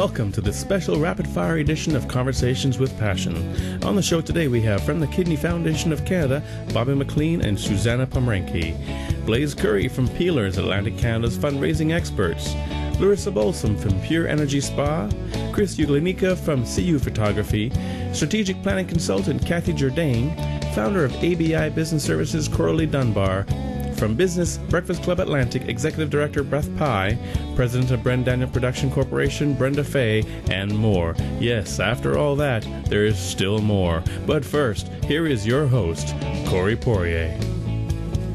Welcome to this special rapid-fire edition of Conversations with Passion. On the show today we have from the Kidney Foundation of Canada, Bobbie McLean and Suzanna Pomrenke. Blaise Curry from Peelers, Atlantic Canada's fundraising experts. Larissa Balsom from Pure Energy Spa. Chris Uglanica from CU Photography. Strategic Planning Consultant Kathy Jordaine. Founder of ABI Business Services, Cora Dunbar. From Business Breakfast Club Atlantic, Executive Director Beth Pye, President of Brenda Production Corporation, Brenda Fay, and more. Yes, after all that, there is still more. But first, here is your host, Corey Poirier.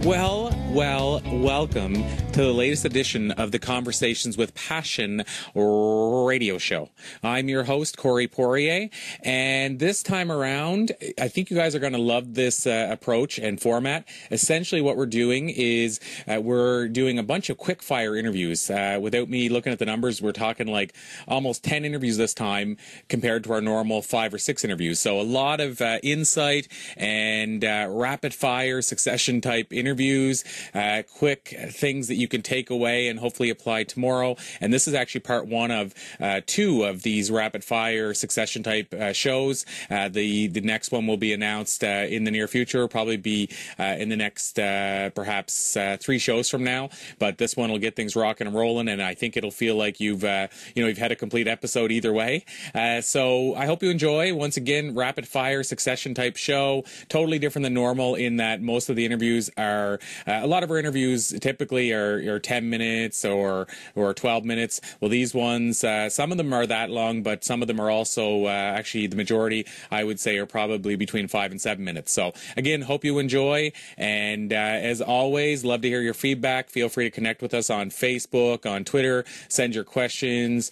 Welcome to the latest edition of the Conversations with Passion radio show. I'm your host, Corey Poirier, and this time around, I think you guys are going to love this approach and format. Essentially, what we're doing is we're doing a bunch of quick-fire interviews. Without me looking at the numbers, we're talking like almost 10 interviews this time compared to our normal 5 or 6 interviews. So a lot of insight and rapid-fire succession-type interviews, quick things that you can take away and hopefully apply tomorrow. And this is actually part 1 of 2 of these rapid-fire succession-type shows. The next one will be announced in the near future. It'll probably be in the next perhaps 3 shows from now. But this one will get things rocking and rolling, and I think it'll feel like you've had a complete episode either way. So I hope you enjoy. Once again, rapid-fire succession-type show, totally different than normal in that most of the interviews are a lot of our interviews typically are 10 minutes or 12 minutes. Well, these ones, some of them are that long, but some of them are also actually the majority, I would say, are probably between 5 and 7 minutes. So again, hope you enjoy. And as always, love to hear your feedback. Feel free to connect with us on Facebook, on Twitter. Send your questions,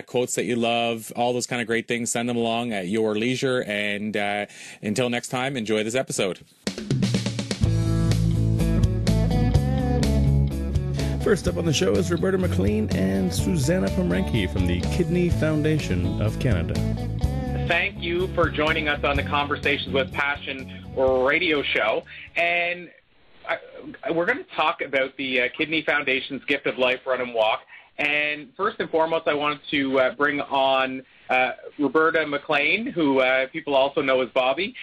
quotes that you love, all those kind of great things. Send them along at your leisure. And until next time, enjoy this episode. First up on the show is Roberta McLean and Suzanna Pomrenke from the Kidney Foundation of Canada. Thank you for joining us on the Conversations with Passion radio show. And we're going to talk about the Kidney Foundation's Gift of Life Run and Walk. And first and foremost, I wanted to bring on Roberta McLean, who people also know as Bobbie.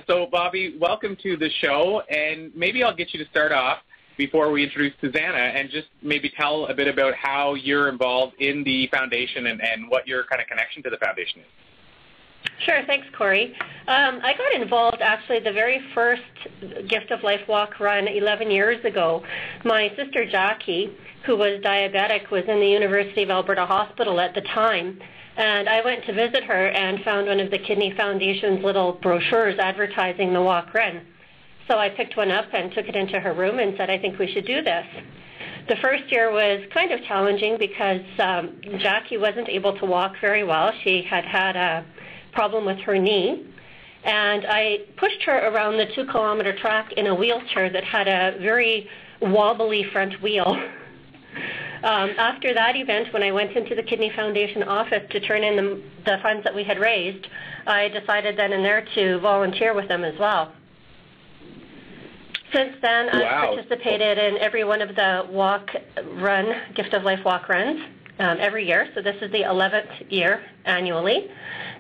So, Bobbie, welcome to the show. And maybe I'll get you to start off before we introduce Suzanna, and just maybe tell a bit about how you're involved in the foundation and what your kind of connection to the foundation is. Sure, thanks, Corey. I got involved actually the very first Gift of Life Walk Run 11 years ago. My sister Jackie, who was diabetic, was in the University of Alberta Hospital at the time, and I went to visit her and found one of the Kidney Foundation's little brochures advertising the walk run. So I picked one up and took it into her room and said, I think we should do this. The first year was kind of challenging because Jackie wasn't able to walk very well. She had had a problem with her knee. And I pushed her around the 2-kilometer track in a wheelchair that had a very wobbly front wheel. After that event, when I went into the Kidney Foundation office to turn in the funds that we had raised, I decided then and there to volunteer with them as well. Since then, I've participated in every one of the Gift of Life walk runs every year. So this is the 11th year annually.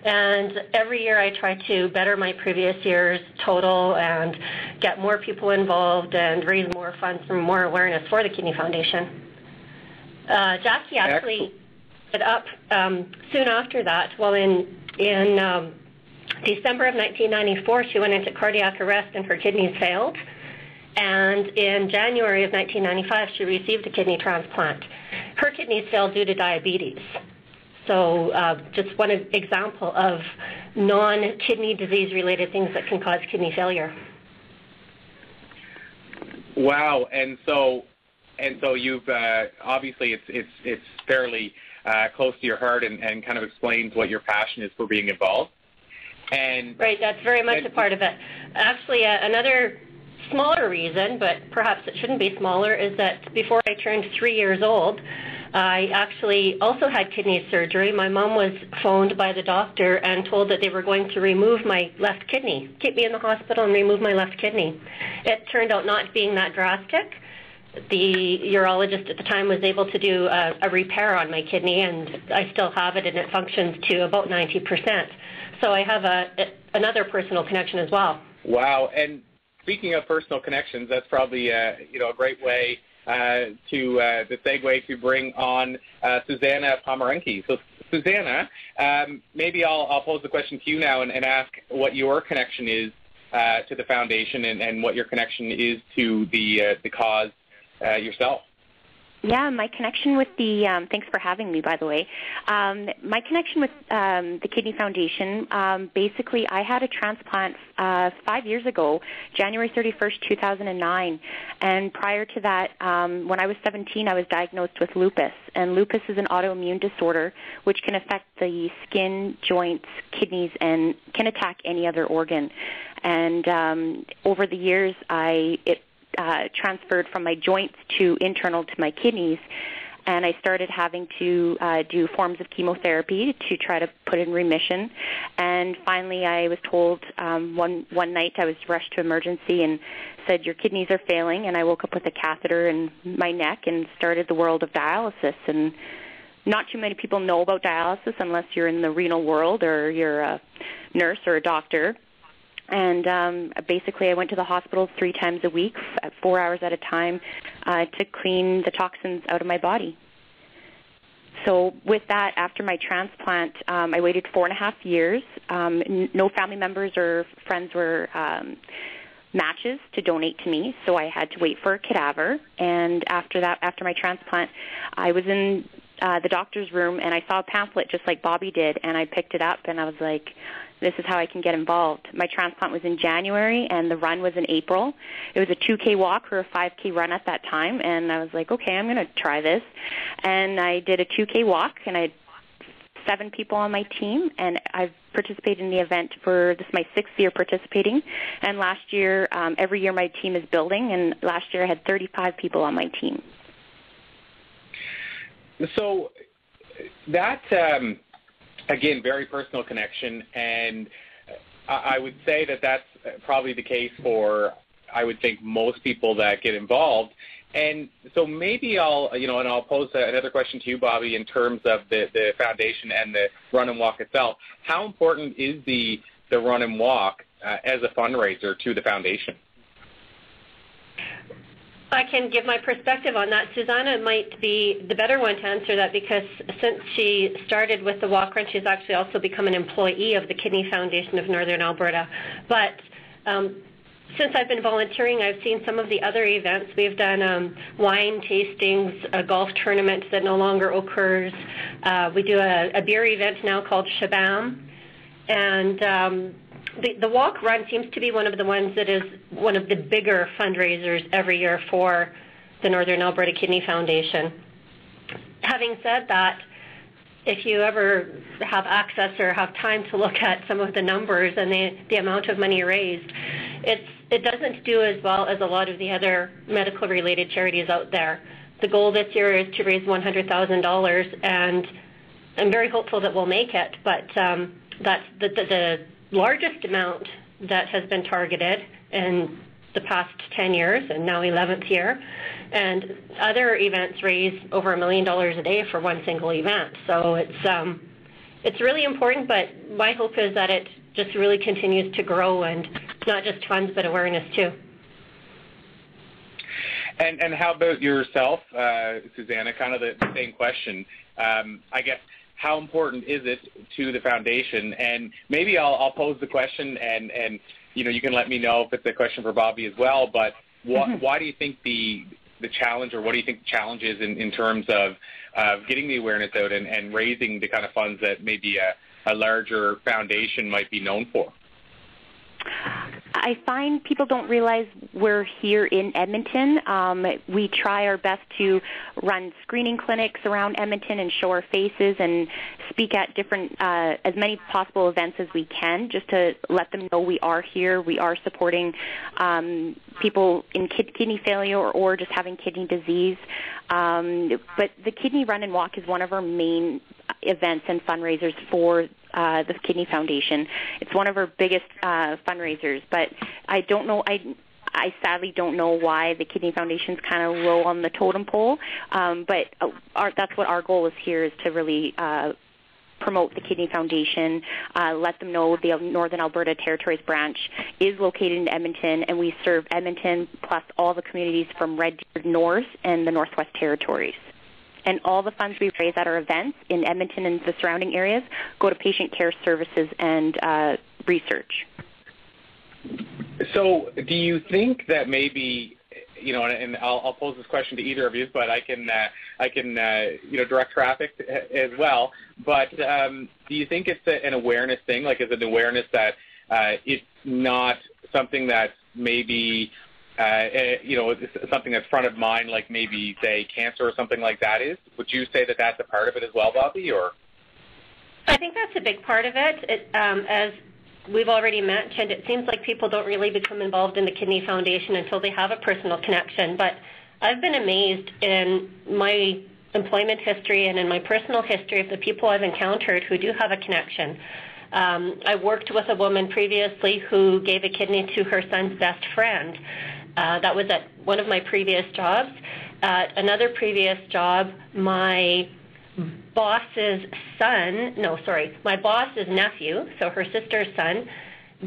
And every year I try to better my previous year's total and get more people involved and raise more funds for more awareness for the Kidney Foundation. Jackie actually set up soon after that. Well, in December of 1994, she went into cardiac arrest and her kidneys failed. And in January of 1995, she received a kidney transplant. Her kidneys failed due to diabetes. So just one example of non-kidney disease-related things that can cause kidney failure. Wow, and so you've obviously it's fairly close to your heart and kind of explains what your passion is for being involved. And right, that's very much a part of it. Actually, another smaller reason, but perhaps it shouldn't be smaller, is that before I turned 3 years old, I actually also had kidney surgery. My mom was phoned by the doctor and told that they were going to remove my left kidney, keep me in the hospital and remove my left kidney. It turned out not being that drastic, the urologist at the time was able to do a repair on my kidney, and I still have it, and it functions to about 90%. So I have another personal connection as well. Wow. And speaking of personal connections, that's probably a great way to segue to bring on Suzanna Pomrenke. So Suzanna, maybe I'll pose the question to you now and ask what your connection is to the foundation and what your connection is to the cause yourself. Yeah, my connection with the, thanks for having me, by the way. My connection with the Kidney Foundation, basically I had a transplant 5 years ago, January 31st, 2009. And prior to that, when I was 17, I was diagnosed with lupus. And lupus is an autoimmune disorder which can affect the skin, joints, kidneys, and can attack any other organ. And over the years, it transferred from my joints to internal to my kidneys, and I started having to do forms of chemotherapy to try to put in remission. And finally, I was told one night I was rushed to emergency and said, your kidneys are failing, and I woke up with a catheter in my neck and started the world of dialysis. And not too many people know about dialysis unless you're in the renal world or you're a nurse or a doctor. And basically I went to the hospital 3 times a week, 4 hours at a time, to clean the toxins out of my body. So with that, after my transplant, I waited 4.5 years. No family members or friends were matches to donate to me, so I had to wait for a cadaver. And after that, after my transplant, I was in the doctor's room, and I saw a pamphlet just like Bobbie did, and I picked it up, and I was like, this is how I can get involved. My transplant was in January, and the run was in April. It was a 2K walk or a 5K run at that time, and I was like, okay, I'm going to try this. And I did a 2K walk, and I had 7 people on my team, and I've participated in the event for, this is my 6th year participating. And last year, every year my team is building, and last year I had 35 people on my team. So that, again, very personal connection, and I would say that that's probably the case for, I would think, most people that get involved. And so maybe I'll pose another question to you, Bobbie, in terms of the foundation and the run and walk itself. How important is the run and walk as a fundraiser to the foundation? I can give my perspective on that. Susanna might be the better one to answer that, because since she started with the walk run, she's actually also become an employee of the Kidney Foundation of Northern Alberta. But since I've been volunteering, I've seen some of the other events. We've done wine tastings, a golf tournament that no longer occurs. We do a beer event now called Shabam. And the walk run seems to be one of the ones that is one of the bigger fundraisers every year for the Northern Alberta Kidney Foundation. Having said that, if you ever have access or have time to look at some of the numbers and the amount of money raised, it doesn't do as well as a lot of the other medical-related charities out there. The goal this year is to raise $100,000, and I'm very hopeful that we'll make it, but that's the largest amount that has been targeted in the past 10 years and now 11th year. And other events raise over $1 million a day for one single event. So it's really important, but my hope is that it just really continues to grow, and not just funds but awareness too. And how about yourself, Suzanna? Kind of the same question. I guess, how important is it to the foundation? And maybe I'll pose the question, and you can let me know if it's a question for Bobbie as well. But why do you think the challenge, or what do you think the challenge is in terms of getting the awareness out and raising the kind of funds that maybe a larger foundation might be known for? I find people don't realize we're here in Edmonton. We try our best to run screening clinics around Edmonton and show our faces and speak at different, as many possible events as we can, just to let them know we are here. We are supporting people in kidney failure or just having kidney disease. But the Kidney Run and Walk is one of our main events and fundraisers for the Kidney Foundation. It's one of our biggest fundraisers, but I don't know. I sadly don't know why the Kidney Foundation's kind of low on the totem pole, but that's what our goal is here, is to really promote the Kidney Foundation, let them know the Northern Alberta Territories branch is located in Edmonton, and we serve Edmonton plus all the communities from Red Deer North and the Northwest Territories. And all the funds we raise at our events in Edmonton and the surrounding areas go to patient care services and research. So do you think that maybe, and I'll pose this question to either of you, but I can direct traffic as well. But do you think it's an awareness thing? Like, is it an awareness that it's not something that's maybe, something that's front of mind, like maybe, say, cancer or something like that is? Would you say that that's a part of it as well, Bobbie, or? I think that's a big part of it. As we've already mentioned, it seems like people don't really become involved in the Kidney Foundation until they have a personal connection. But I've been amazed in my employment history and in my personal history of the people I've encountered who do have a connection. I worked with a woman previously who gave a kidney to her son's best friend. That was at one of my previous jobs. At another previous job, my boss's nephew, so her sister's son,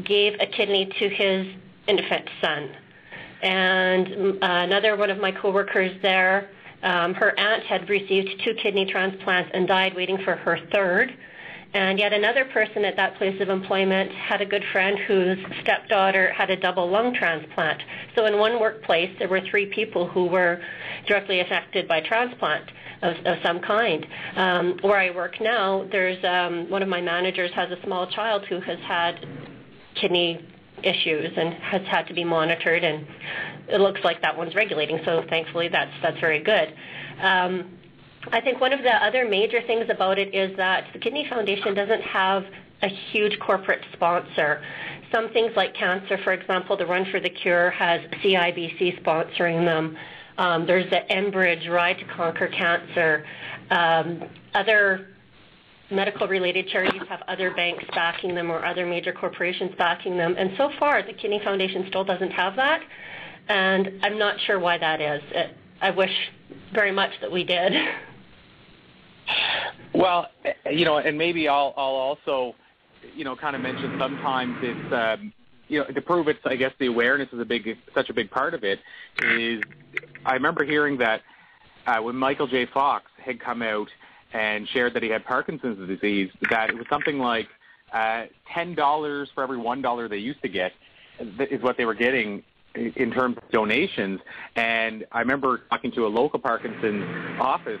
gave a kidney to his infant son. And another one of my coworkers there, her aunt had received 2 kidney transplants and died waiting for her third. And yet another person at that place of employment had a good friend whose stepdaughter had a double lung transplant. So in one workplace, there were 3 people who were directly affected by transplant of some kind. Where I work now, there's one of my managers has a small child who has had kidney issues and has had to be monitored, and it looks like that one's regulating, so thankfully that's very good. I think one of the other major things about it is that the Kidney Foundation doesn't have a huge corporate sponsor. Some things like cancer, for example, the Run for the Cure has CIBC sponsoring them. There's the Enbridge Ride to Conquer Cancer. Other medical-related charities have other banks backing them or other major corporations backing them. And so far, the Kidney Foundation still doesn't have that, and I'm not sure why that is. I wish very much that we did. Well, and maybe I'll also, kind of mention sometimes it's, to prove it's, I guess the awareness is such a big part of it, is I remember hearing that when Michael J. Fox had come out and shared that he had Parkinson's disease, that it was something like $10 for every $1 they used to get is what they were getting in terms of donations. And I remember talking to a local Parkinson's office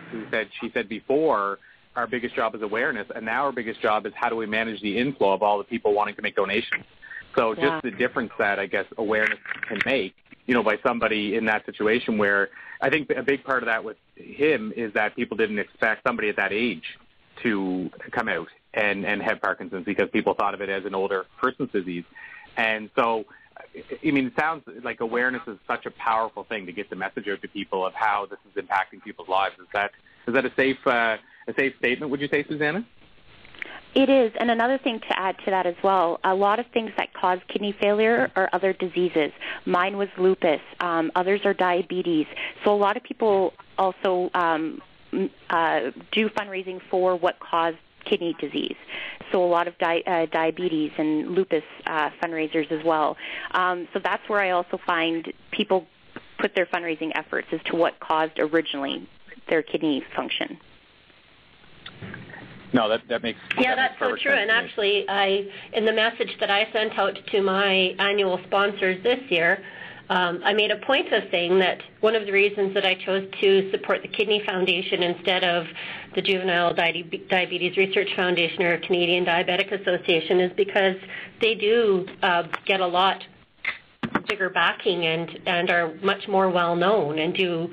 she said before, our biggest job is awareness, and now our biggest job is how do we manage the inflow of all the people wanting to make donations. So just the difference that, I guess, awareness can make, by somebody in that situation, where I think a big part of that with him is that people didn't expect somebody at that age to come out and have Parkinson's, because people thought of it as an older person's disease. And so, it sounds like awareness is such a powerful thing to get the message out to people of how this is impacting people's lives. Is that a safe statement, would you say, Suzanna? It is, and another thing to add to that as well, a lot of things that cause kidney failure are other diseases. Mine was lupus. Others are diabetes. So a lot of people also do fundraising for what caused kidney disease. So a lot of diabetes and lupus fundraisers as well. So that's where I also find people put their fundraising efforts as to what caused originally their kidney function. No, that makes that's so true. And actually, in the message that I sent out to my annual sponsors this year, I made a point of saying that one of the reasons that I chose to support the Kidney Foundation instead of the Juvenile Diabetes Research Foundation or Canadian Diabetic Association is because they do get a lot bigger backing and are much more well-known and do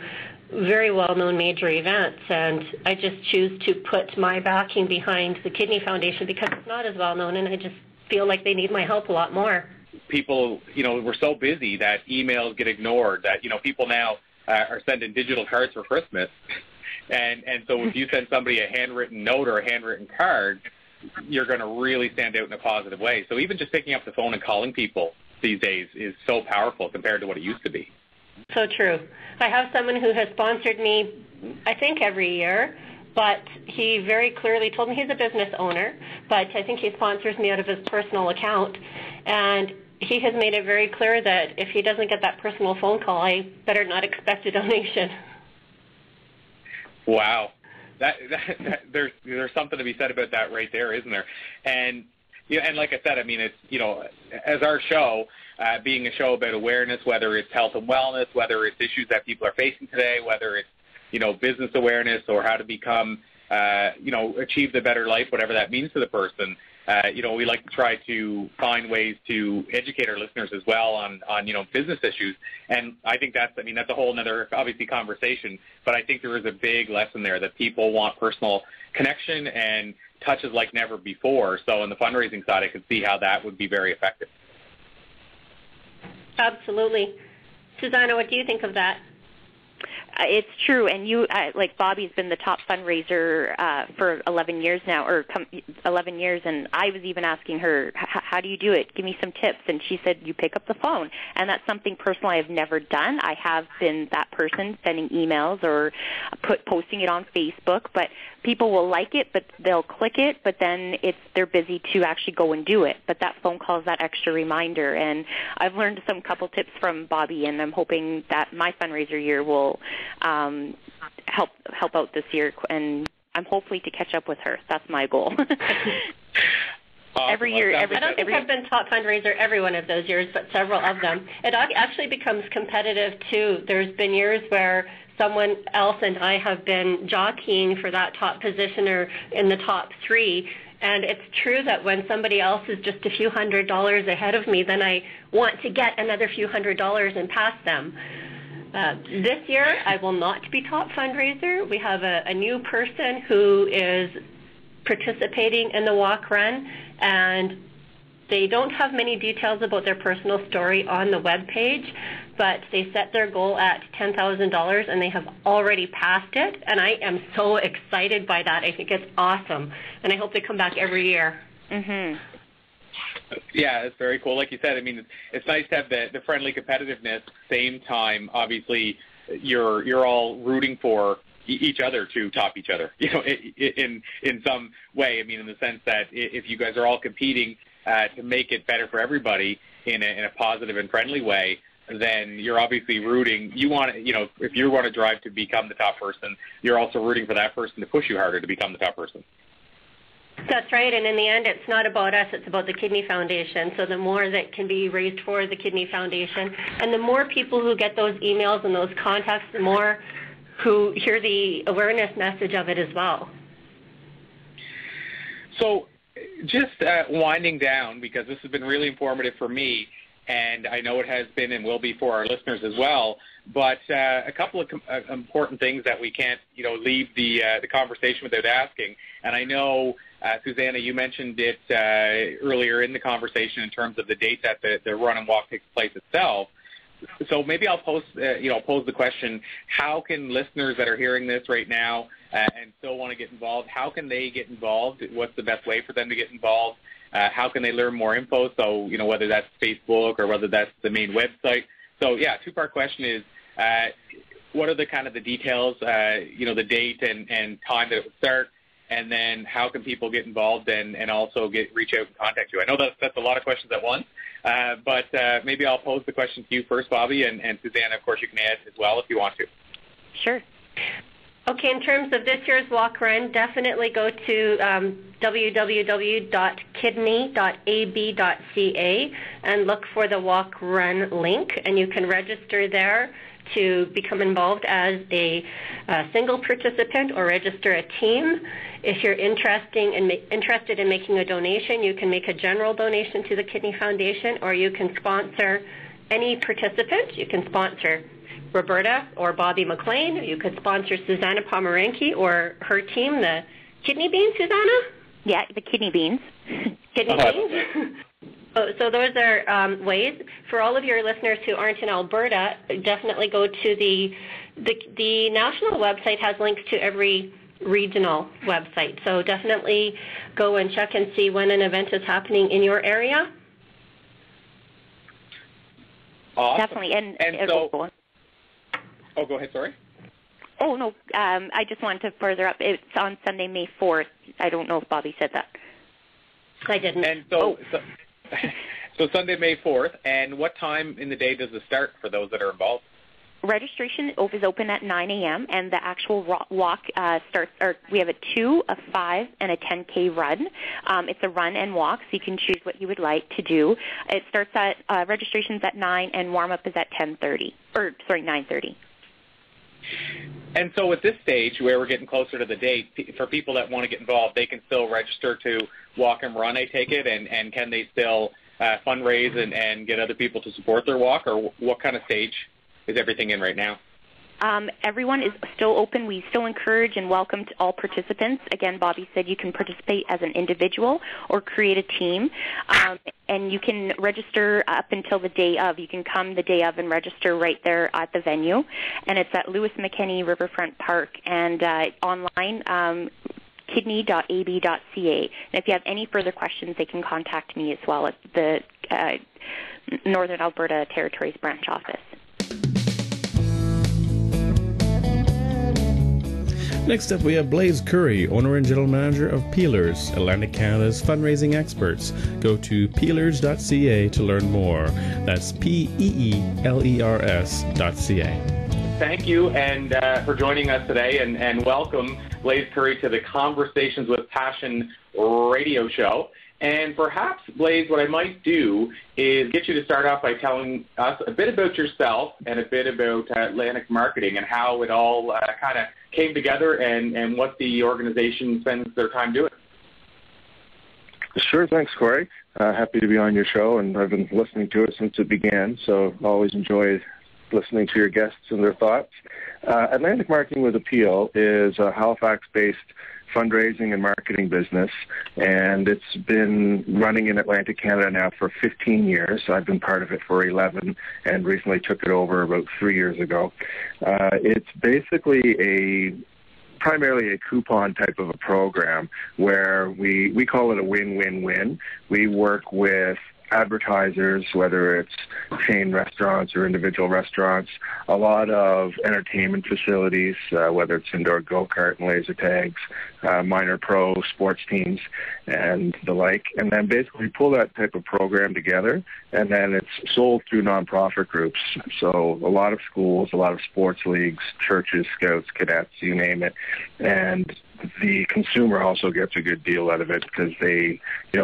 very well-known major events. And I just choose to put my backing behind the Kidney Foundation because it's not as well-known, and I just feel like they need my help a lot more. People, we're so busy that emails get ignored, that, people now are sending digital cards for Christmas. And so if you send somebody a handwritten note or a handwritten card, you're going to really stand out in a positive way. So even just picking up the phone and calling people these days is so powerful compared to what it used to be. So true. I have someone who has sponsored me, I think, every year, but he very clearly told me he's a business owner, but I think he sponsors me out of his personal account. And he has made it very clear that if he doesn't get that personal phone call, I better not expect a donation. Wow. There's something to be said about that right there, isn't there? And and like I said, I mean, it's, as our show, being a show about awareness, whether it's health and wellness, whether it's issues that people are facing today, whether it's, business awareness or how to become, achieve the better life, whatever that means to the person. We like to try to find ways to educate our listeners as well on business issues. And I think that's a whole other, obviously, conversation. But I think there is a big lesson there that people want personal connection and touches like never before. So on the fundraising side, I could see how that would be very effective. Absolutely. Susanna, what do you think of that? It's true, and like Bobbie's been the top fundraiser for 11 years now, 11 years, and I was even asking her, how do you do it? Give me some tips, and she said, you pick up the phone, and that's something personal I have never done. I have been that person sending emails or posting it on Facebook, but people will like it, but they'll click it, but then they're busy to actually go and do it. But that phone call is that extra reminder, and I've learned some couple tips from Bobbie, and I'm hoping that my fundraiser year will help out this year, and I'm hopefully to catch up with her. That's my goal. Every year, I don't think I've been top fundraiser every one of those years, but several of them. It actually becomes competitive too. There's been years where someone else and I have been jockeying for that top position or in the top three. And it's true that when somebody else is just a few $100s ahead of me, then I want to get another few $100s and pass them. This year, I will not be top fundraiser. We have a new person who is participating in the walk run, and they don't have many details about their personal story on the web page, but they set their goal at $10,000 and they have already passed it, and I am so excited by that. I think it's awesome, and I hope they come back every year. Mm-hmm. Yeah, it's very cool. Like you said, I mean, it's nice to have the friendly competitiveness. Same time, obviously, you're all rooting for each other to top each other, in some way. I mean, in the sense that if you guys are all competing to make it better for everybody in a positive and friendly way, then you're obviously rooting. You want to, if you want to drive to become the top person, you're also rooting for that person to push you harder to become the top person. That's right, and in the end, it's not about us, it's about the Kidney Foundation. So the more that can be raised for the Kidney Foundation, and the more people who get those emails and those contacts, the more who hear the awareness message of it as well. So just winding down, because this has been really informative for me, and I know it has been and will be for our listeners as well, but a couple of important things that we can't, leave the conversation without asking. And I know, Suzanna, you mentioned it earlier in the conversation in terms of the date that the run and walk takes place itself. So maybe I'll pose the question, how can listeners that are hearing this right now and still want to get involved, how can they get involved? What's the best way for them to get involved? How can they learn more info? So, whether that's Facebook or whether that's the main website. So, yeah, two-part question is, what are the kind of the details, the date and time that it would start? And then how can people get involved and also reach out and contact you? I know that's a lot of questions at once, but maybe I'll pose the question to you first, Bobbie, and Suzanna, of course, you can add as well if you want to. Sure. Okay, in terms of this year's walk run, definitely go to www.kidney.ab.ca and look for the walk run link, and you can register there to become involved as a single participant or register a team. If you're interested in making a donation, you can make a general donation to the Kidney Foundation, or you can sponsor any participant. You can sponsor Roberta or Bobbie McLean. You could sponsor Suzanna Pomrenke or her team, the Kidney Beans, Susanna? Yeah, the Kidney Beans. Kidney Beans? So those are ways. For all of your listeners who aren't in Alberta, definitely go to the national website has links to every regional website. So definitely go and check and see when an event is happening in your area. Awesome. Definitely. And so, oh, go ahead, sorry. Oh, no, I just wanted to further up. It's on Sunday, May 4th. I don't know if Bobbie said that. I didn't. And so Sunday, May 4th, and what time in the day does it start for those that are involved? Registration is open at 9 a.m., and the actual walk starts, or we have a 2, a 5, and a 10K run. It's a run and walk, so you can choose what you would like to do. It starts at, registration's at 9, and warm-up is at 9:30. And so at this stage, where we're getting closer to the date, for people that want to get involved, they can still register to walk and run, I take it, and can they still fundraise and get other people to support their walk, or what kind of stage is everything in right now? Everyone is still open. We still encourage and welcome to all participants. Again, Bobbie said you can participate as an individual or create a team, and you can register up until the day of. You can come the day of and register right there at the venue, and it's at Lewis McKinney Riverfront Park, and online, kidney.ab.ca. And if you have any further questions, they can contact me as well at the Northern Alberta Territories branch office. Next up, we have Blaise Curry, owner and general manager of Peelers, Atlantic Canada's fundraising experts. Go to peelers.ca to learn more. That's peelers.ca. Thank you and for joining us today, and welcome Blaise Curry to the Conversations with Passion radio show. And perhaps, Blaise, what I might do is get you to start off by telling us a bit about yourself and a bit about Atlantic Marketing and how it all kind of came together and what the organization spends their time doing. Sure, thanks, Corey. Happy to be on your show, and I've been listening to it since it began, so always enjoy listening to your guests and their thoughts. Atlantic Marketing with Appeal is a Halifax-based fundraising and marketing business, and it's been running in Atlantic Canada now for 15 years. I've been part of it for 11 and recently took it over about 3 years ago. It's basically primarily a coupon type of a program where we call it a win-win-win. We work with advertisers, whether it's chain restaurants or individual restaurants, a lot of entertainment facilities, whether it's indoor go-kart and laser tags, minor pro sports teams, and the like. And then basically pull that type of program together, and then it's sold through nonprofit groups. So a lot of schools, a lot of sports leagues, churches, scouts, cadets, you name it. And the consumer also gets a good deal out of it because they,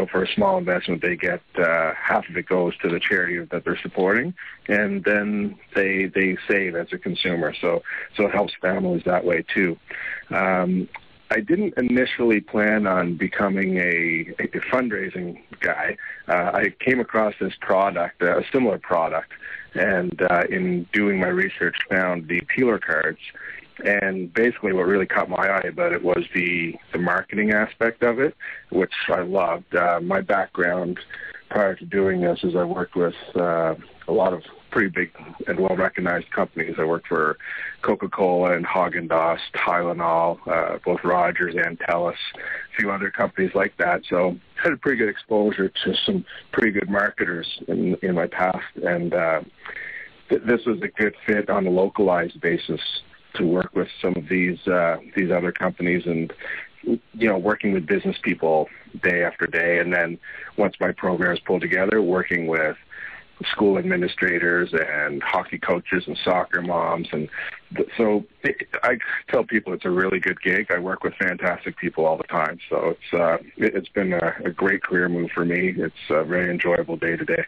for a small investment, they get half of it goes to the charity that they're supporting, and then they save as a consumer. So it helps families that way too. I didn't initially plan on becoming a fundraising guy. I came across this product, a similar product, and in doing my research found the peeler cards. And basically what really caught my eye about it was the marketing aspect of it, which I loved. My background prior to doing this is I worked with a lot of pretty big and well-recognized companies. I worked for Coca-Cola and Haagen-Dazs, Tylenol, both Rogers and TELUS, a few other companies like that. So I had a pretty good exposure to some pretty good marketers in my past. And this was a good fit on a localized basis to work with some of these other companies and, working with business people day after day. And then once my program is pulled together, working with school administrators and hockey coaches and soccer moms. And so I tell people it's a really good gig. I work with fantastic people all the time. So it's been a great career move for me. It's a very enjoyable day to day.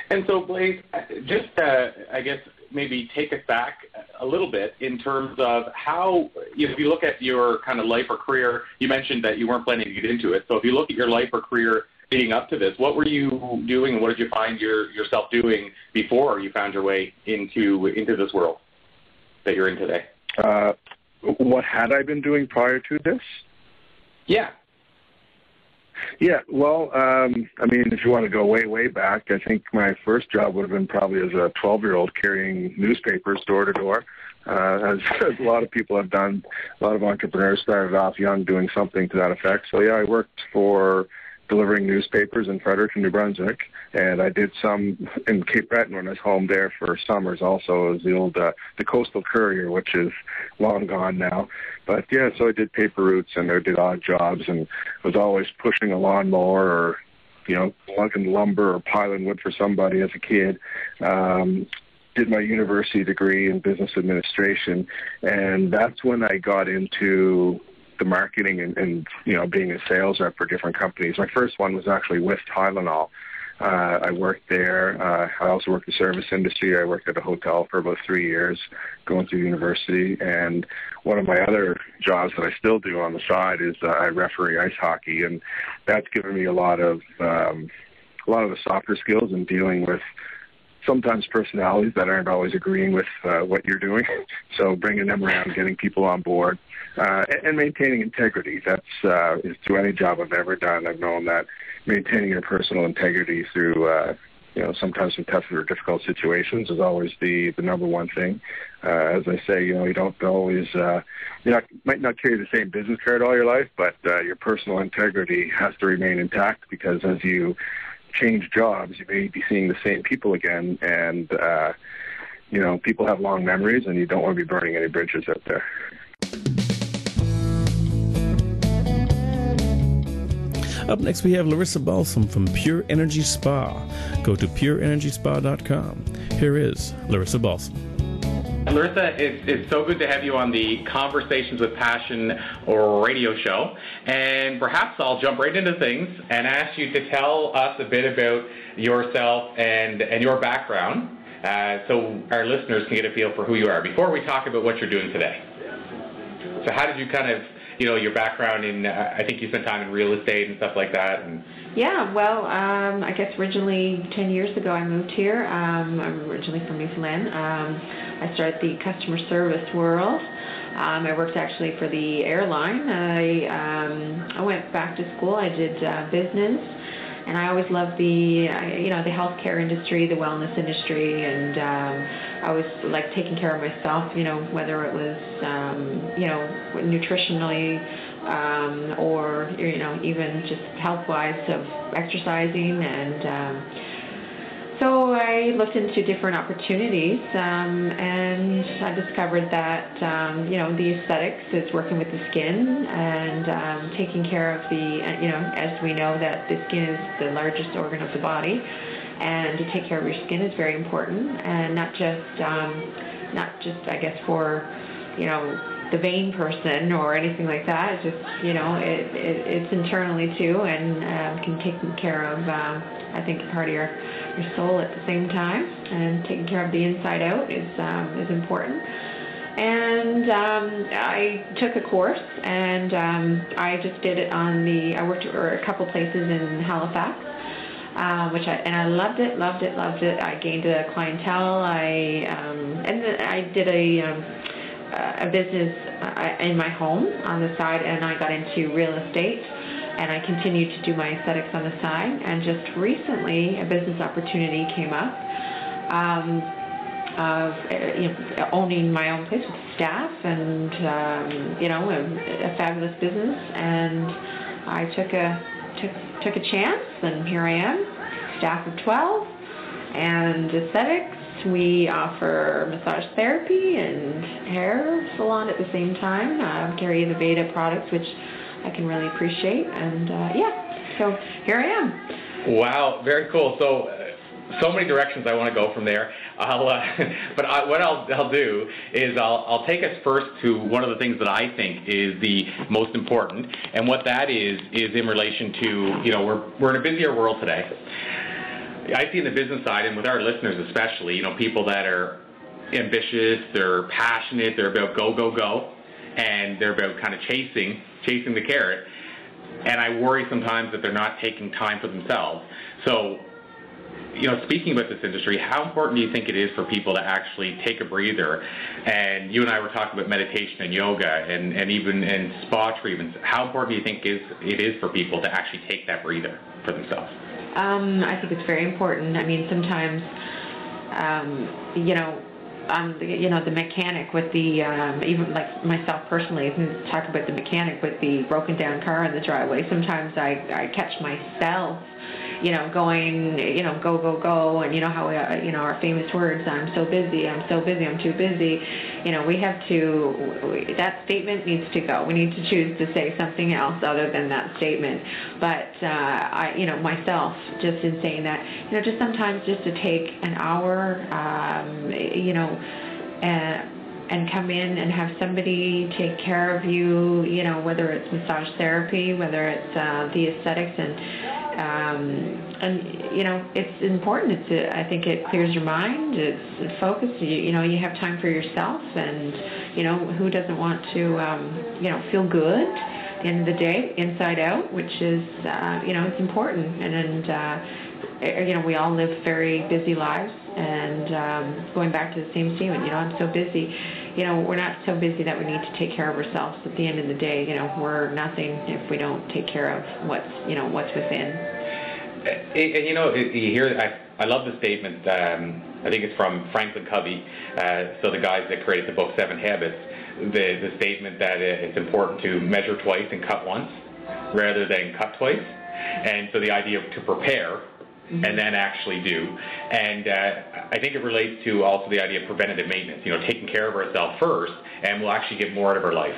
And so, Blaise, just I guess maybe take us back a little bit in terms of how, if you look at your kind of life or career, you mentioned that you weren't planning to get into it. So if you look at your life or career leading up to this, what were you doing and what did you find yourself doing before you found your way into this world that you're in today? What had I been doing prior to this? Yeah. Yeah, well, if you want to go way, way back, I think my first job would have been probably as a 12-year-old carrying newspapers door to door, as a lot of people have done. A lot of entrepreneurs started off young doing something to that effect. So, yeah, I worked for delivering newspapers in Fredericton, New Brunswick, and I did some in Cape Breton when I was home there for summers also. It was the old the Coastal Courier, which is long gone now. But yeah, so I did paper routes and I did odd jobs and was always pushing a lawnmower or, you know, lugging lumber or piling wood for somebody as a kid. Did my university degree in business administration, and that's when I got into the marketing and you know, being a sales rep for different companies. My first one was actually with Tylenol. I worked there. I also worked in the service industry. I worked at a hotel for about 3 years going through university. And one of my other jobs that I still do on the side is I referee ice hockey, and that's given me a lot of the softer skills in dealing with sometimes personalities that aren't always agreeing with what you're doing. So bringing them around, getting people on board, and maintaining integrity. That's is through any job I've ever done. I've known that maintaining your personal integrity through, you know, sometimes some tough or difficult situations is always the number one thing. As I say, you know, you don't always, might not carry the same business card all your life, but your personal integrity has to remain intact, because as you change jobs, you may be seeing the same people again, and you know, people have long memories, and you don't want to be burning any bridges out there. Up next, we have Larissa Balsom from Pure Energy Spa. Go to pureenergyspa.com. Here is Larissa Balsom. Larissa, it's so good to have you on the Conversations with Passion radio show. And perhaps I'll jump right into things and ask you to tell us a bit about yourself and your background, so our listeners can get a feel for who you are before we talk about what you're doing today. So how did you kind of, you know, your background in, I think you spent time in real estate and stuff like that? And yeah, well, I guess originally 10 years ago I moved here. I'm originally from Newfoundland. I started the customer service world. I worked actually for the airline. I went back to school. I did business, and I always loved the healthcare industry, the wellness industry, and I was like taking care of myself, you know, whether it was, nutritionally, or, you know, even just health-wise of exercising. And so I looked into different opportunities, and I discovered that, the aesthetics is working with the skin and taking care of the, as we know that the skin is the largest organ of the body, and to take care of your skin is very important, and not just I guess for, you know, the vain person or anything like that. It's just, you know, it's internally too, and can take care of, I think, part of your soul at the same time, and taking care of the inside out is important. And I took a course, and I just did it I worked for a couple places in Halifax, I loved it. I gained a clientele. And then I did a business in my home on the side, and I got into real estate, and I continued to do my aesthetics on the side. And just recently, a business opportunity came up of owning my own place with staff, and a fabulous business. And I took a chance, and here I am, staff of 12, and aesthetics. We offer massage therapy and hair salon at the same time. Carry the Veda products, which I can really appreciate. And so here I am. Wow, very cool. So many directions I want to go from there. What I'll do is I'll take us first to one of the things that I think is the most important, and what that is in relation to, you know, we're in a busier world today. I see in the business side, and with our listeners especially, you know, people that are ambitious, they're passionate, they're about go, and they're about kind of chasing the carrot. And I worry sometimes that they're not taking time for themselves. So, you know, speaking about this industry, how important do you think it is for people to actually take a breather? And you and I were talking about meditation and yoga and even in spa treatments. How important do you think it is for people to actually take that breather for themselves? I think it's very important. I mean, sometimes, the mechanic with the, even like myself personally, talk about the mechanic with the broken down car in the driveway. Sometimes I catch myself, going, go, go, go, and how, our famous words, I'm so busy, I'm so busy, I'm too busy. We have to, that statement needs to go. We need to choose to say something else other than that statement. But, myself, just in saying that, just sometimes just to take an hour, and come in and have somebody take care of you, whether it's massage therapy, whether it's the aesthetics, and it's important. I think it clears your mind. It's focused. You have time for yourself, and who doesn't want to feel good in the day, inside out, which is it's important. And we all live very busy lives. And going back to the same statement, I'm so busy. We're not so busy that we need to take care of ourselves. At the end of the day, we're nothing if we don't take care of what's within. And you hear, I love the statement. I think it's from Franklin Covey. So the guys that created the book 7 Habits, the statement that it's important to measure twice and cut once, rather than cut twice. And so the idea to prepare and then actually do. And I think it relates to also the idea of preventative maintenance, taking care of ourselves first, and we'll actually get more out of our life.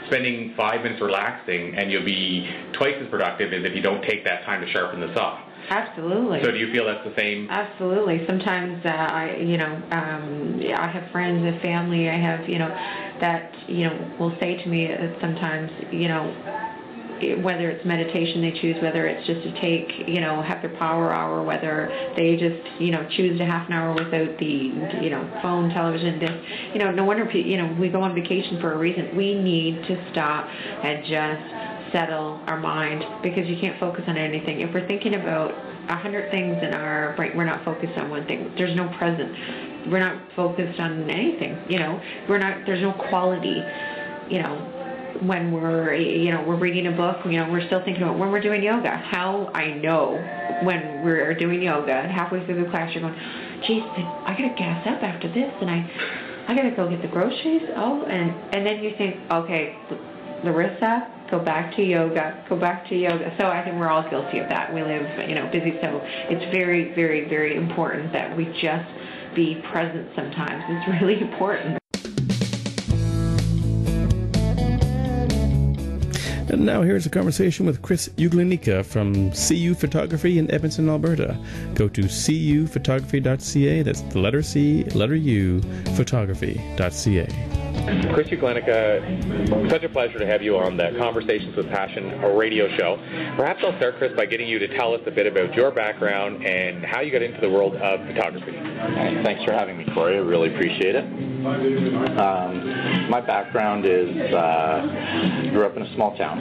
Spending 5 minutes relaxing, and you'll be twice as productive as if you don't take that time to sharpen the saw. Absolutely. So do you feel that's the same? Absolutely. Sometimes I have friends and family I have, that, will say to me sometimes, whether it's meditation they choose, whether it's just to take, have their power hour, whether they just, choose a half an hour without the, phone, television, no wonder, we go on vacation for a reason. We need to stop and just settle our mind, because you can't focus on anything. If we're thinking about 100 things in our brain, we're not focused on one thing. There's no present. We're not focused on anything, there's no quality, when we're, we're reading a book, we're still thinking about when we're doing yoga. How I know when we're doing yoga, halfway through the class, you're going, geez, I got to gas up after this, and I got to go get the groceries. Oh, and then you think, okay, Larissa, go back to yoga, go back to yoga. So I think we're all guilty of that. We live, busy, so it's very, very, very important that we just be present sometimes. It's really important. And now here's a conversation with Chris Uglanica from CU Photography in Edmonton, Alberta. Go to cuphotography.ca. That's the letter C, letter U, photography.ca. Chris Uglanica, such a pleasure to have you on the Conversations with Passion radio show. Perhaps I'll start, Chris, by getting you to tell us a bit about your background and how you got into the world of photography. Thanks for having me, Corey. I really appreciate it. My background is, grew up in a small town.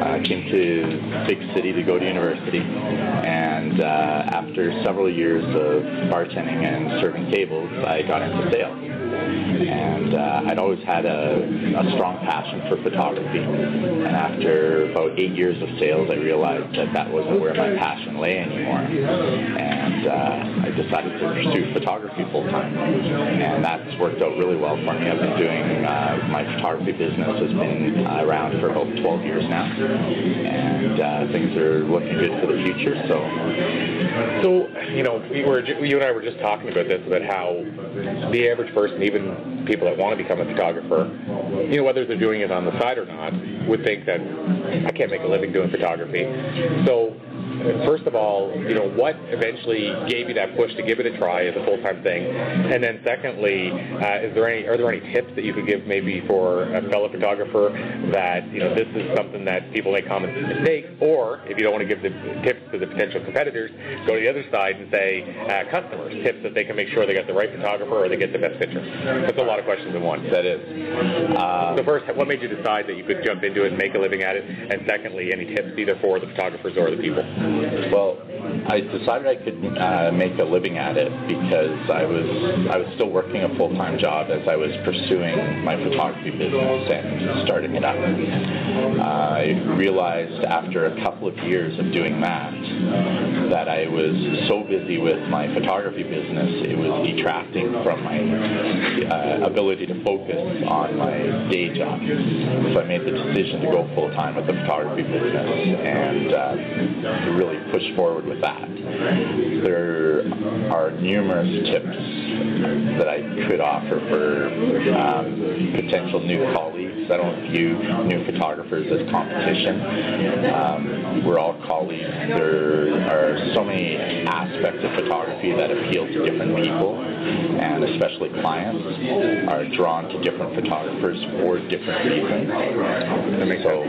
I came to big city to go to university, and after several years of bartending and serving tables, I got into sales. And I'd always had a strong passion for photography. And after about 8 years of sales, I realized that wasn't where my passion lay anymore. And I decided to pursue photography full-time. And that's worked out really well for me. I've been doing, my photography business has been around for about 12 years now. And things are looking good for the future. So you and I were just talking about this, about how the average person, even people that want to become a photographer, whether they're doing it on the side or not, would think that I can't make a living doing photography. So first of all, what eventually gave you that push to give it a try as a full-time thing? And then secondly, are there any tips that you could give maybe for a fellow photographer that, this is something that people make common mistakes, or if you don't want to give the tips to the potential competitors, go to the other side and say customers, tips that they can make sure they got the right photographer or they get the best picture. That's a lot of questions in one. That is. So first, what made you decide that you could jump into it and make a living at it? And secondly, any tips either for the photographers or the people? Well, I decided I could make a living at it because I was still working a full-time job as I was pursuing my photography business and starting it up. I realized after a couple of years of doing that I was so busy with my photography business, it was detracting from my ability to focus on my day job. So I made the decision to go full-time with the photography business and to really push forward with that. There are numerous tips that I could offer for potential new colleagues. I don't view new photographers as competition. We're all colleagues. There are so many aspects of photography that appeal to different people, and especially clients are drawn to different photographers for different reasons. So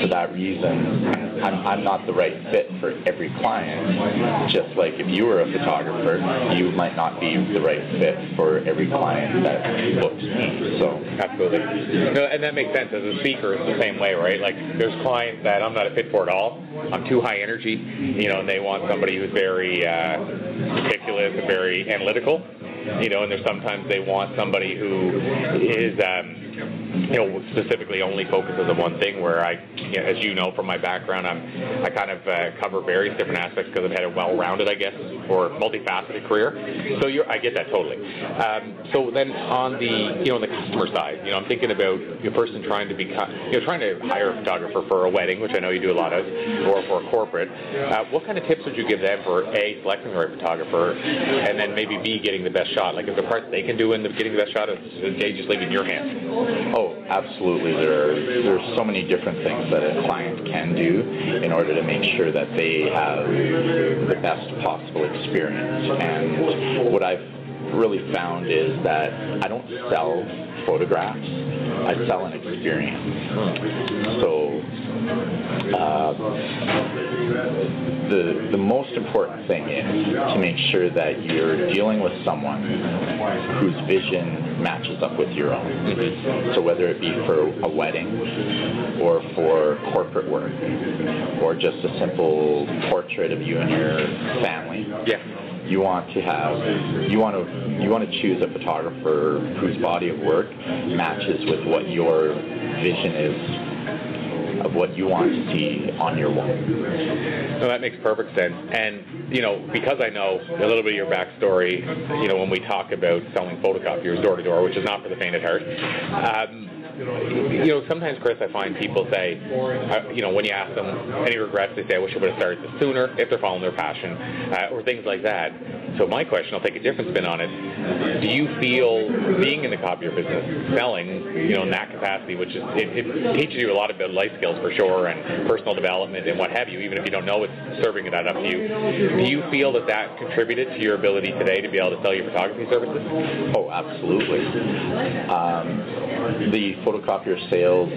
for that reason, I'm not the right fit for every client. Just like if you were a photographer, you might not be the right fit for every client that books me. So absolutely. No, and that makes sense. As a speaker, it's the same way, right? Like there's clients that I'm not a fit for at all. I'm too high energy, and they want somebody who's very meticulous and very analytical, and there's sometimes they want somebody who is specifically only focuses on one thing, where as you know from my background, I kind of cover various different aspects because I've had a well-rounded, I guess, or multifaceted career. So I get that totally. So then on the customer side, I'm thinking about a person trying to hire a photographer for a wedding, which I know you do a lot of, or for a corporate. What kind of tips would you give them for A, selecting the right photographer, and then maybe B, getting the best shot? Like, is there parts they can do in getting the best shot, or is they just leave it in your hands? Oh, absolutely. There are so many different things that a client can do in order to make sure that they have the best possible experience. And what I've really found is that I don't sell photographs, I sell an experience. So the most important thing is to make sure that you're dealing with someone whose vision matches up with your own. So whether it be for a wedding or for corporate work or just a simple portrait of you and your family. You want to choose a photographer whose body of work matches with what your vision is of what you want to see on your wall. No, that makes perfect sense. And, because I know a little bit of your backstory, when we talk about selling photocopiers door to door, which is not for the faint of heart, sometimes, Chris, I find people say, when you ask them any regrets, they say, I wish I would have started this sooner, if they're following their passion, or things like that. So my question, I'll take a different spin on it. Do you feel being in the copier business, selling, in that capacity, which is, it teaches you a lot about life skills for sure, and personal development and what have you, even if you don't know it's serving that up to you. Do you feel that contributed to your ability today to be able to sell your photography services? Oh, absolutely. The photocopier sales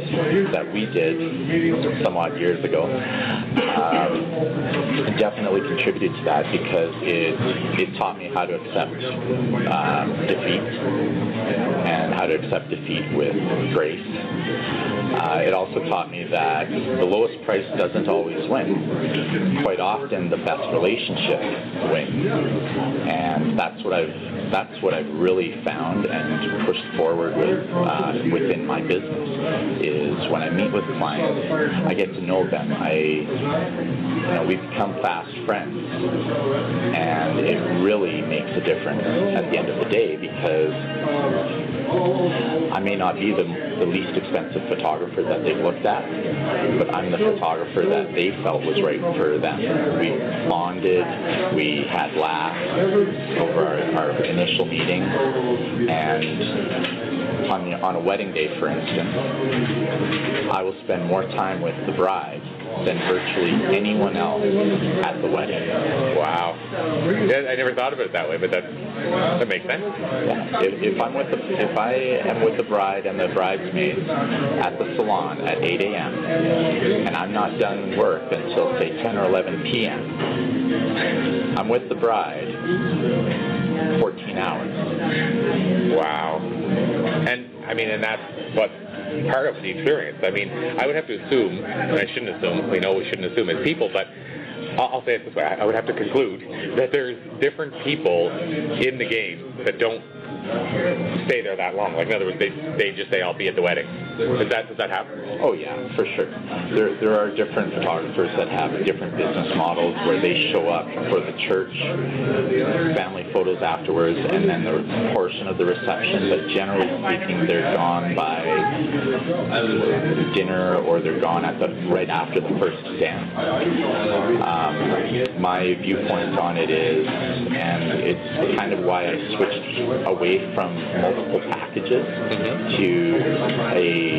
that we did some odd years ago definitely contributed to that because it taught me how to accept defeat and how to accept defeat with grace. It also taught me that the lowest price doesn't always win. Quite often the best relationship wins. And that's what I've really found and pushed forward with within my business is when I meet with clients, I get to know them. We become fast friends, and it really makes a difference at the end of the day because I may not be the least expensive photographer that they've looked at, but I'm the photographer that they felt was right for them. We bonded, we had laughs over our initial meeting, and on a wedding day, for instance, I will spend more time with the bride than virtually anyone else at the wedding. Wow. I never thought of it that way, but that makes sense. Yeah. If I am with the bride and the bridesmaids at the salon at 8 a.m. and I'm not done work until, say, 10 or 11 p.m., I'm with the bride 14 hours. Wow. And that's what part of the experience. I would have to assume, and I shouldn't assume, we know we shouldn't assume as people, but I'll say it this way. I would have to conclude that there's different people in the game that don't stay there that long. Like, in other words, they just say, I'll be at the wedding. Does that happen? Oh, yeah, for sure. There are different photographers that have different business models where they show up for the church, family photos afterwards, and then the portion of the reception. But generally speaking, they're gone by dinner, or they're gone right after the first dance. My viewpoint on it is, and it's kind of why I switched away from multiple packages to I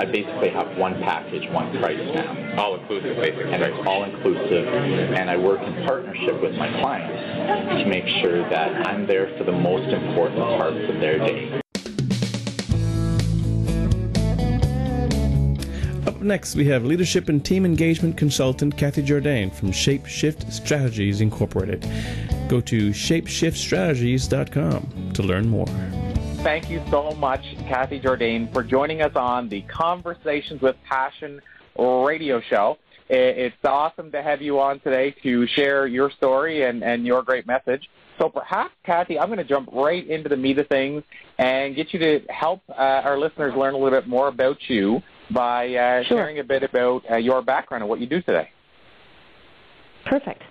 basically have one package, one price now. All-inclusive, basically. And it's all-inclusive, and I work in partnership with my clients to make sure that I'm there for the most important parts of their day. Up next, we have leadership and team engagement consultant Kathy Jordaine from Shapeshift Strategies Incorporated. Go to shapeshiftstrategies.com to learn more. Thank you so much, Kathy Jordaine, for joining us on the Conversations with Passion radio show. It's awesome to have you on today to share your story and your great message. So perhaps, Kathy, I'm going to jump right into the meat of things and get you to help our listeners learn a little bit more about you by sharing a bit about your background and what you do today. Perfect.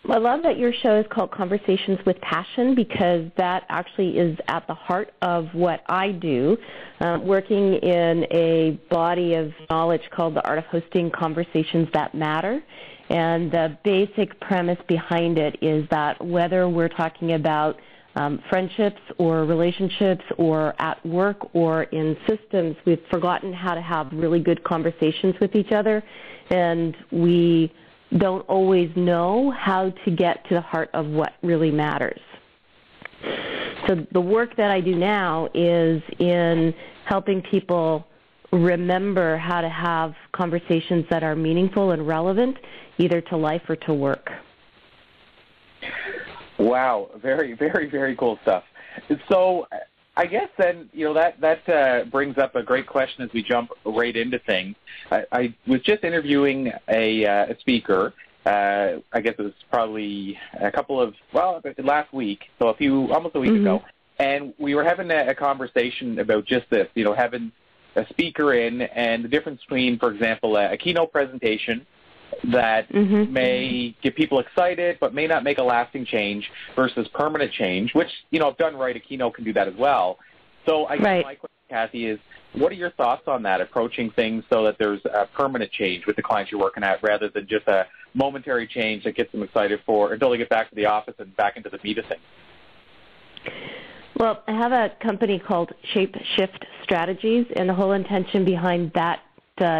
I love that your show is called Conversations with Passion, because that actually is at the heart of what I do, working in a body of knowledge called the Art of Hosting Conversations That Matter. And the basic premise behind it is that whether we're talking about friendships or relationships or at work or in systems, we've forgotten how to have really good conversations with each other, and we don't always know how to get to the heart of what really matters. So the work that I do now is in helping people remember how to have conversations that are meaningful and relevant, either to life or to work. Wow, very, very, very cool stuff. So I guess then, that brings up a great question as we jump right into things. I was just interviewing a speaker, I guess it was probably last week, so almost a week ago, and we were having a conversation about just this, having a speaker in and the difference between, for example, a keynote presentation that may get people excited but may not make a lasting change versus permanent change, which, if done right, a keynote can do that as well. So I guess my question, Kathy, is what are your thoughts on that, approaching things so that there's a permanent change with the clients you're working at rather than just a momentary change that gets them excited until they get back to the office and back into the meat of things? Well, I have a company called Shapeshift Strategies, and the whole intention behind that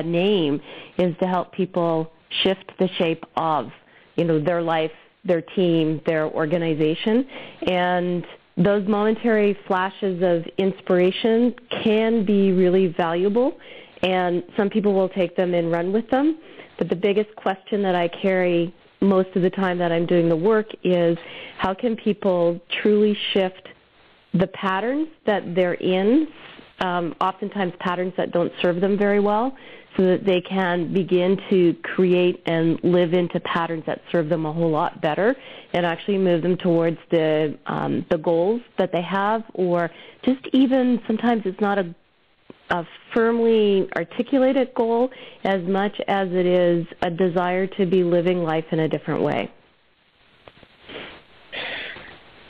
name is to help people shift the shape of, their life, their team, their organization. And those momentary flashes of inspiration can be really valuable, and some people will take them and run with them. But the biggest question that I carry most of the time that I'm doing the work is, how can people truly shift the patterns that they're in, oftentimes patterns that don't serve them very well, so that they can begin to create and live into patterns that serve them a whole lot better, and actually move them towards the goals that they have, or just even sometimes it's not a firmly articulated goal as much as it is a desire to be living life in a different way.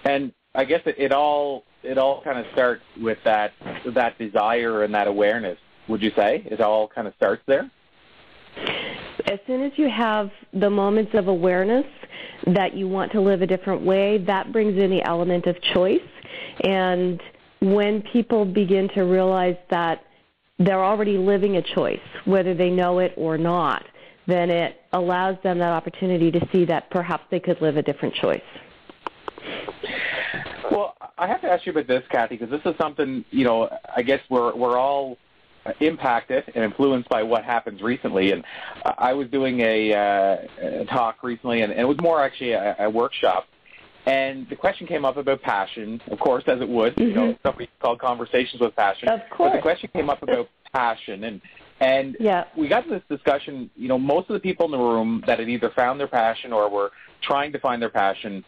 And I guess it all kind of starts with that desire and that awareness. Would you say it all kind of starts there? As soon as you have the moments of awareness that you want to live a different way, that brings in the element of choice. And when people begin to realize that they're already living a choice, whether they know it or not, then it allows them that opportunity to see that perhaps they could live a different choice. Well, I have to ask you about this, Kathy, because this is something, I guess we're all impacted and influenced by what happens recently. And I was doing a talk recently, and it was more actually a workshop. And the question came up about passion, of course, as it would. Something called Conversations with Passion. Of course. But the question came up about passion. And And we got to this discussion, most of the people in the room that had either found their passion or were trying to find their passion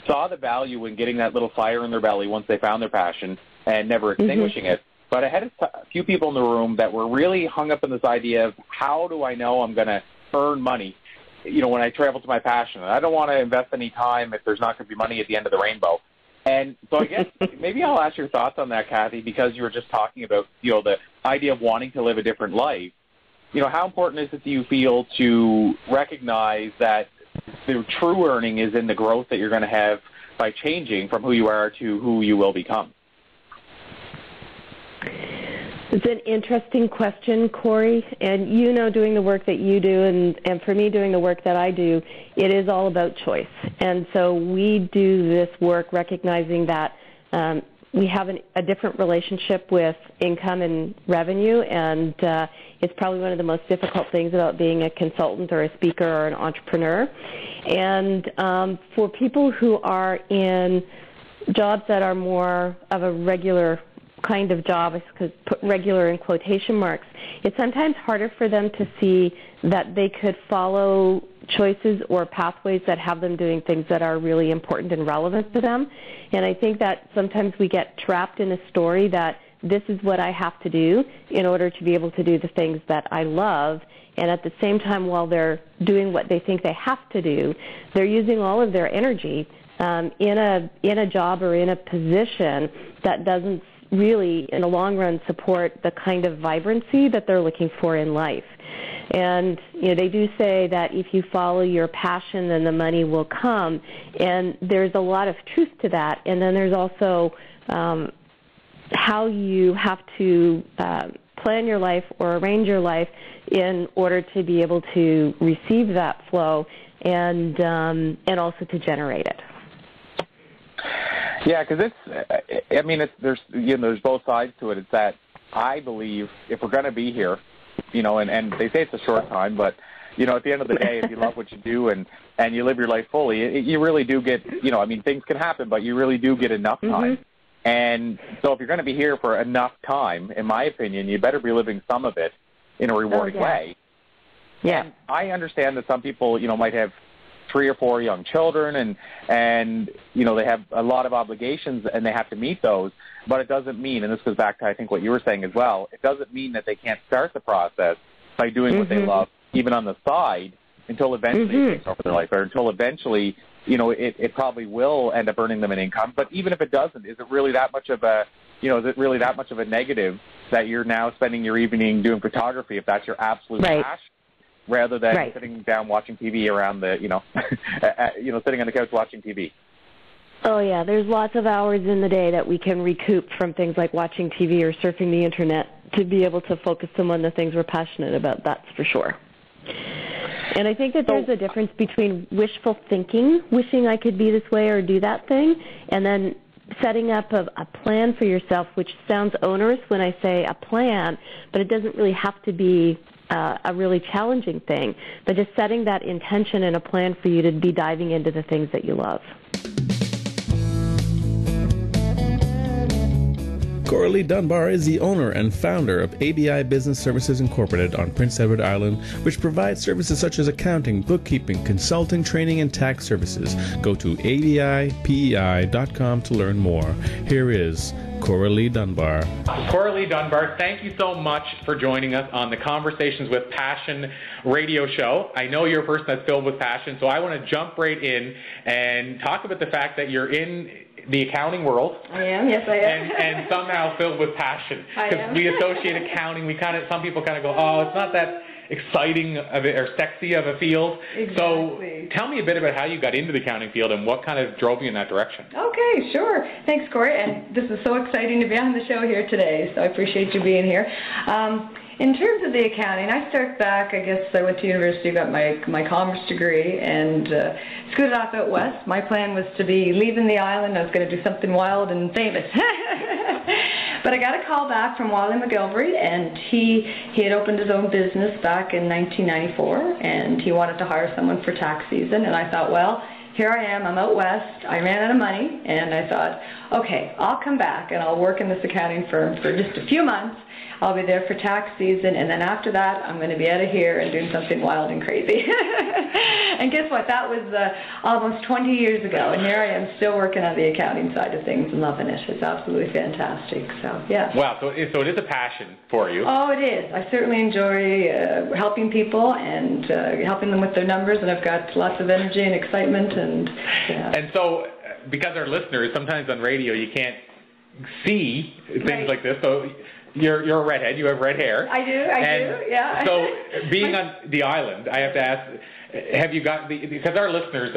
saw the value in getting that little fire in their belly once they found their passion and never extinguishing it. But I had a few people in the room that were really hung up in this idea of, how do I know I'm going to earn money, when I travel to my passion? And I don't want to invest any time if there's not going to be money at the end of the rainbow. And so I guess maybe I'll ask your thoughts on that, Kathy, because you were just talking about, the idea of wanting to live a different life. How important is it, do you feel, to recognize that the true earning is in the growth that you're going to have by changing from who you are to who you will become? It's an interesting question, Corey, and doing the work that you do, and for me doing the work that I do, it is all about choice. And so we do this work recognizing that we have a different relationship with income and revenue, and it's probably one of the most difficult things about being a consultant or a speaker or an entrepreneur. And for people who are in jobs that are more of a regular kind of job, I could put regular in quotation marks, it's sometimes harder for them to see that they could follow choices or pathways that have them doing things that are really important and relevant to them. And I think that sometimes we get trapped in a story that this is what I have to do in order to be able to do the things that I love. And at the same time, while they're doing what they think they have to do, they're using all of their energy in a job or in a position that doesn't really, in the long run, support the kind of vibrancy that they're looking for in life. And they do say that if you follow your passion, then the money will come. And there's a lot of truth to that. And then there's also how you have to plan your life or arrange your life in order to be able to receive that flow and also to generate it. Yeah, because there's both sides to it. It's that I believe if we're going to be here, and they say it's a short time, but, at the end of the day, if you love what you do and you live your life fully, you really do get, things can happen, but you really do get enough time. And so if you're going to be here for enough time, in my opinion, you better be living some of it in a rewarding way. Yeah. And I understand that some people, might have 3 or 4 young children and they have a lot of obligations and they have to meet those, but it doesn't mean, and this goes back to I think what you were saying as well, it doesn't mean that they can't start the process by doing what they love even on the side until eventually it takes over their life, or until eventually it probably will end up earning them an income. But even if it doesn't, is it really that much of a negative that you're now spending your evening doing photography if that's your absolute passion, rather than sitting down watching TV around the, sitting on the couch watching TV? Oh, yeah. There's lots of hours in the day that we can recoup from things like watching TV or surfing the Internet to be able to focus them on the things we're passionate about, that's for sure. And I think that there's a difference between wishful thinking, wishing I could be this way or do that thing, and then setting up a plan for yourself, which sounds onerous when I say a plan, but it doesn't really have to be a really challenging thing, but just setting that intention and a plan for you to be diving into the things that you love. Cora Dunbar is the owner and founder of ABI Business Services Incorporated on Prince Edward Island, which provides services such as accounting, bookkeeping, consulting, training, and tax services. Go to abipei.com to learn more. Here is Cora Dunbar. Cora Dunbar, thank you so much for joining us on the Conversations with Passion radio show. I know you're a person that's filled with passion, so I want to jump right in and talk about the fact that you're in the accounting world. I am, yes I am. and somehow filled with passion. Because we associate accounting, some people kind of go, oh, it's not that exciting or sexy of a field. Exactly. So tell me a bit about how you got into the accounting field and what kind of drove you in that direction. Okay, sure. Thanks, Cora. And this is so exciting to be on the show here today, so I appreciate you being here. In terms of the accounting, I start back, I guess I went to university, got my commerce degree, and scooted off out west. My plan was to be leaving the island. I was going to do something wild and famous. But I got a call back from Wally McGilvery, and he had opened his own business back in 1994, and he wanted to hire someone for tax season. And I thought, well, here I am, I'm out west, I ran out of money, and I thought, okay, I'll come back and I'll work in this accounting firm for just a few months. I'll be there for tax season, and then after that, I'm going to be out of here and doing something wild and crazy. And guess what? That was almost 20 years ago, and here I am still working on the accounting side of things and loving it. It's absolutely fantastic. So, yeah. Wow, so it is a passion for you. Oh, it is. I certainly enjoy helping people and helping them with their numbers, and I've got lots of energy and excitement. And so, because our listeners, sometimes on radio, you can't see things like this, so you're a redhead, you have red hair. I do, yeah. So, being on the island, I have to ask, have you got because our listeners,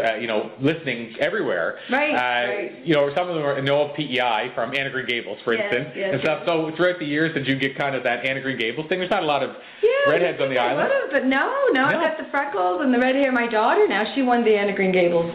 listening everywhere, right. Some of them know of PEI from Anna Green Gables, for instance, and stuff. So throughout the years, did you get kind of that Anna Green Gables thing? There's not a lot of redheads on the island. But no, I've got the freckles and the red hair. My daughter now, she won the Anna Green Gables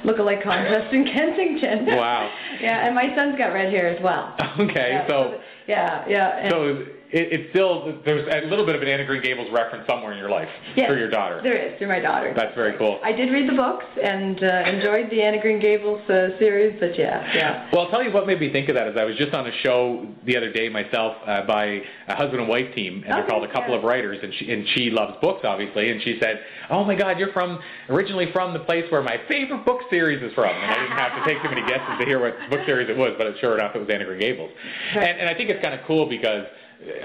look-alike contest in Kensington. Wow. Yeah, and my son's got red hair as well. Okay, so so it's still, there's a little bit of an Anna Green Gables reference somewhere in your life through your daughter. There is, through my daughter. That's very cool. I did read the books and enjoyed the Anna Green Gables series, but yeah. Well, I'll tell you what made me think of that is I was just on a show the other day myself by a husband and wife team, and they're called A Couple of Writers, and she loves books, obviously, and she said, oh my God, you're originally from the place where my favorite book series is from, and I didn't have to take too many guesses to hear what book series it was, but sure enough, it was Anna Green Gables. Right. And I think it's kind of cool because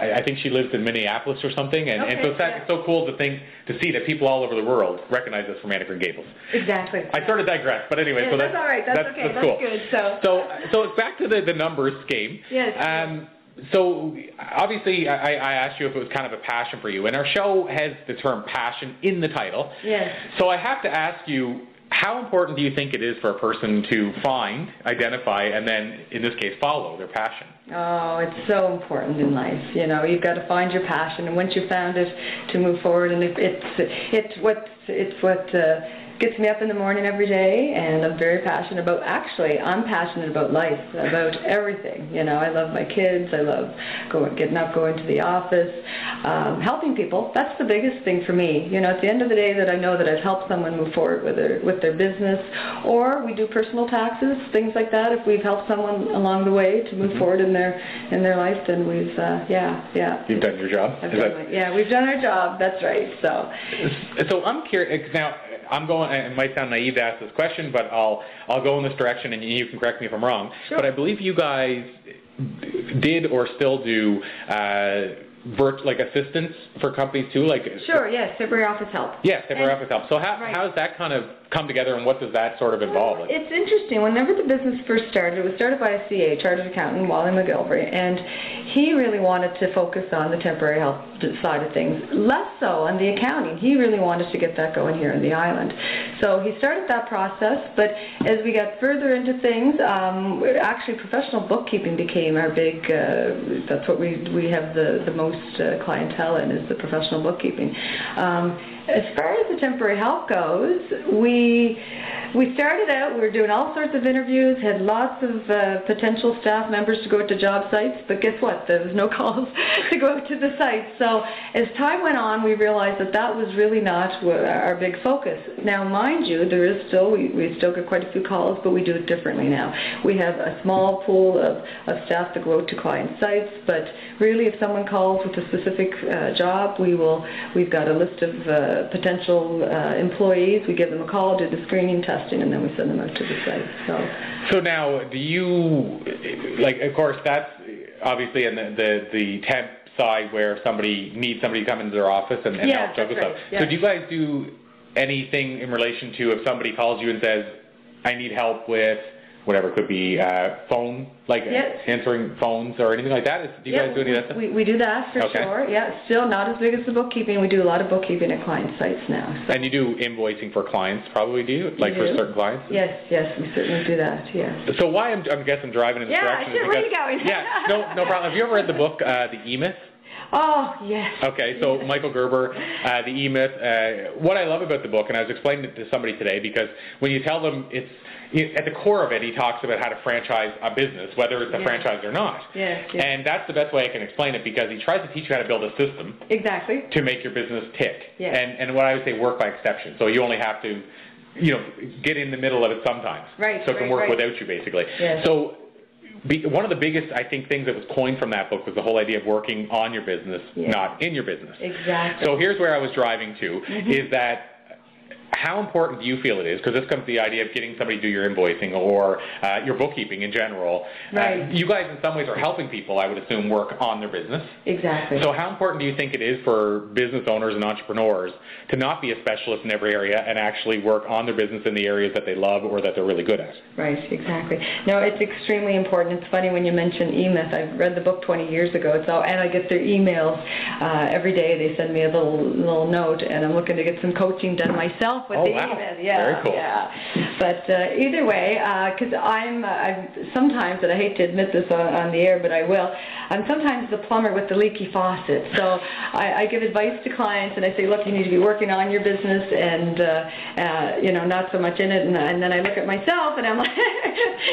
I think she lives in Minneapolis or something, and so it's so cool to see that people all over the world recognize us from Anna Green Gables. Exactly. I sort of digress, but anyway. Yeah, so that's all right. That's okay. That's cool. Good. So back to the numbers game. Yes. So obviously I asked you if it was kind of a passion for you, and our show has the term passion in the title. Yes. So I have to ask you, how important do you think it is for a person to find, identify, and then, in this case, follow their passion? Oh, it's so important in life. You've got to find your passion, and once you've found it, to move forward. And it's what gets me up in the morning every day, and I'm very passionate about. Actually, I'm passionate about life, about everything. I love my kids. I love getting up, going to the office, helping people. That's the biggest thing for me. At the end of the day, that I know that I've helped someone move forward with their business, or we do personal taxes, things like that. If we've helped someone along the way to move forward in their life, then we've You've done your job. We've done our job. That's right. So I'm curious now. It might sound naive to ask this question, but I'll go in this direction, and you can correct me if I'm wrong. Sure. But I believe you guys did or still do assistance for companies too, Sure, yes, temporary office help. Yes, temporary office help. So how does that kind of come together, and what does that sort of involve? It's interesting. Whenever the business first started, it was started by a CA, Chartered Accountant, Wally McGilvery, and he really wanted to focus on the temporary help side of things, less so on the accounting. He really wanted to get that going here on the island. So he started that process, but as we got further into things, actually professional bookkeeping became our big, that's what we have the most clientele in, is the professional bookkeeping. As far as the temporary help goes, we started out, we were doing all sorts of interviews, had lots of potential staff members to go to job sites, but guess what? There was no calls to go to the sites. So as time went on, we realized that was really not our big focus. Now, mind you, there is still, we still get quite a few calls, but we do it differently now. We have a small pool of staff that go out to client sites, but really if someone calls with a specific job, we've got a list of potential employees. We give them a call, do the screening, testing, and then we send them out to the site. So now, do you, of course, that's obviously in the temp side where somebody needs somebody to come into their office and help juggle stuff. So do you guys do anything in relation to if somebody calls you and says, I need help with whatever, it could be phone, answering phones or anything like that? Do you guys do any of that stuff? We do that for sure. Yeah, still not as big as the bookkeeping. We do a lot of bookkeeping at client sites now. So. And you do invoicing for clients, probably, do you? For certain clients? Yes, we certainly do that, yes. So why I'm driving in this direction is because... where are you going? No problem. Have you ever read the book, The E-Myth? Oh, yes. Okay, so Michael Gerber, The E-Myth. What I love about the book, and I was explaining it to somebody today, because when you tell them at the core of it, he talks about how to franchise a business, whether it's a franchise or not. Yes. And that's the best way I can explain it, because he tries to teach you how to build a system to make your business tick. Yes. And what I would say, work by exception. So you only have to get in the middle of it sometimes. Right. So it can work without you, basically. Yes. So one of the biggest, I think, things that was coined from that book was the whole idea of working on your business, not in your business. Exactly. So here's where I was driving to, is that how important do you feel it is? Because this comes to the idea of getting somebody to do your invoicing or your bookkeeping in general. Right. You guys, in some ways, are helping people, I would assume, work on their business. Exactly. So how important do you think it is for business owners and entrepreneurs to not be a specialist in every area and actually work on their business in the areas that they love or that they're really good at? Right, exactly. No, it's extremely important. It's funny when you mention E-Myth. I read the book 20 years ago, and I get their emails every day. They send me a little note, and I'm looking to get some coaching done myself with the E-Myth. Yeah, very cool. Yeah. But either way, because I'm sometimes, and I hate to admit this on the air, but I will, I'm sometimes the plumber with the leaky faucet. So I give advice to clients, and I say, look, you need to be working on your business and, not so much in it. And then I look at myself, and I'm like,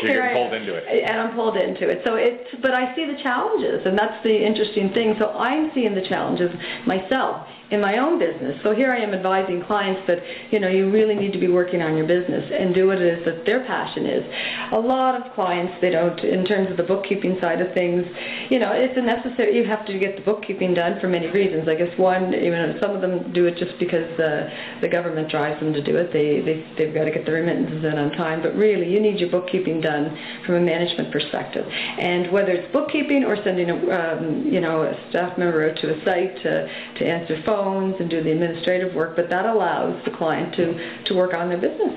You're pulled into it. And I'm pulled into it. So but I see the challenges, and that's the interesting thing. So I'm seeing the challenges myself in my own business. So here I am advising clients that, you really need to be working on your business and do what it is that their passion is. A lot of clients, they don't, in terms of the bookkeeping side of things, it's a necessary, you have to get the bookkeeping done for many reasons. I guess one, some of them do it just because the government drives them to do it. They've got to get the remittances in on time, but really you need your bookkeeping done from a management perspective. And whether it's bookkeeping or sending a staff member out to a site to answer phones and do the administrative work, but that allows the client to work on their business.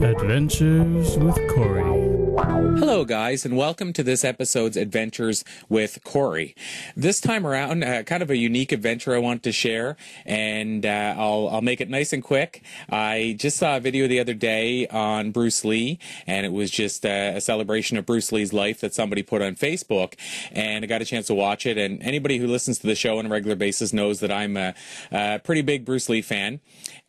Adventures with Corey. Hello, guys, and welcome to this episode's Adventures with Corey. This time around, kind of a unique adventure I want to share, and I'll make it nice and quick. I just saw a video the other day on Bruce Lee, and it was just a celebration of Bruce Lee's life that somebody put on Facebook, and I got a chance to watch it. And anybody who listens to the show on a regular basis knows that I'm a pretty big Bruce Lee fan.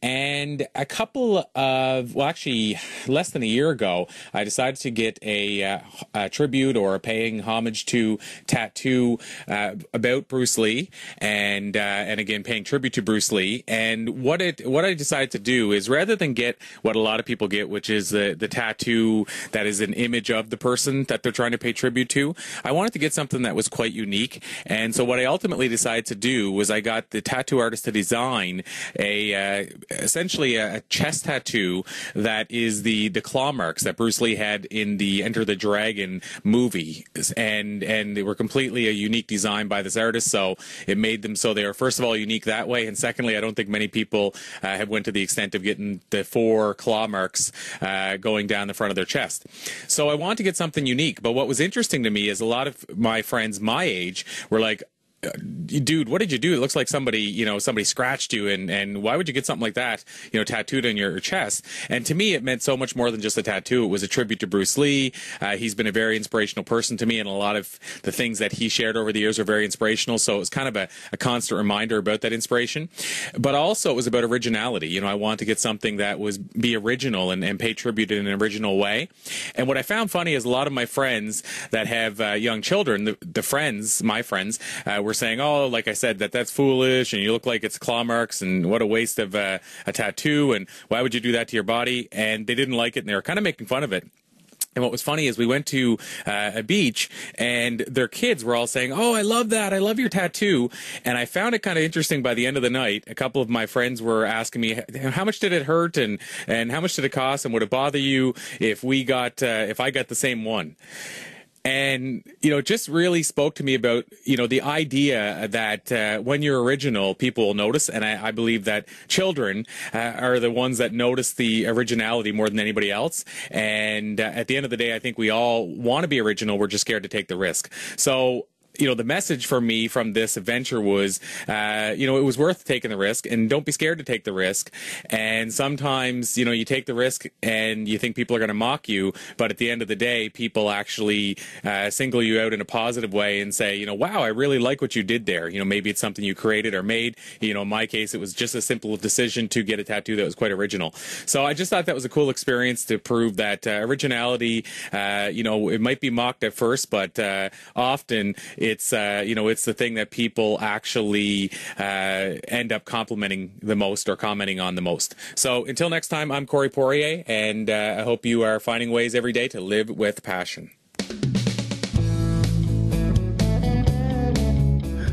And a couple of, actually less than a year ago, I decided to get a tribute or a paying homage to tattoo about Bruce Lee, and again paying tribute to Bruce Lee. And what I decided to do is, rather than get what a lot of people get, which is the tattoo that is an image of the person that they're trying to pay tribute to, I wanted to get something that was quite unique. And so what I ultimately decided to do was I got the tattoo artist to design essentially a chest tattoo that is the claw marks that Bruce Lee had in the Enter the Dragon movie, and they were completely a unique design by this artist. So it made them so they are, first of all, unique that way, and secondly, I don't think many people have went to the extent of getting the 4 claw marks going down the front of their chest. So I wanted to get something unique. But what was interesting to me is a lot of my friends my age were like, dude, what did you do? It looks like somebody scratched you, and why would you get something like that, tattooed on your chest? And to me, it meant so much more than just a tattoo. It was a tribute to Bruce Lee. He's been a very inspirational person to me, and a lot of the things that he shared over the years are very inspirational. So it was kind of a constant reminder about that inspiration. But also, it was about originality. I wanted to get something that was be original and pay tribute in an original way. And what I found funny is a lot of my friends that have young children, my friends, were saying, oh, like I said, that's foolish, and you look like it's claw marks, and what a waste of a tattoo, and why would you do that to your body? And they didn't like it, and they were kind of making fun of it. And what was funny is we went to a beach, and their kids were all saying, oh, I love that. I love your tattoo. And I found it kind of interesting by the end of the night. A couple of my friends were asking me, how much did it hurt, and how much did it cost, and would it bother you if I got the same one? And, it just really spoke to me about, the idea that when you're original, people will notice. And I believe that children are the ones that notice the originality more than anybody else. And at the end of the day, I think we all want to be original. We're just scared to take the risk. So, the message for me from this adventure was, it was worth taking the risk, and don't be scared to take the risk. And sometimes, you take the risk and you think people are going to mock you, but at the end of the day, people actually single you out in a positive way and say, wow, I really like what you did there. Maybe it's something you created or made. In my case, it was just a simple decision to get a tattoo that was quite original. So I just thought that was a cool experience to prove that originality, it might be mocked at first, but often it's the thing that people actually end up complimenting the most or commenting on the most. So until next time, I'm Corey Poirier, and I hope you are finding ways every day to live with passion.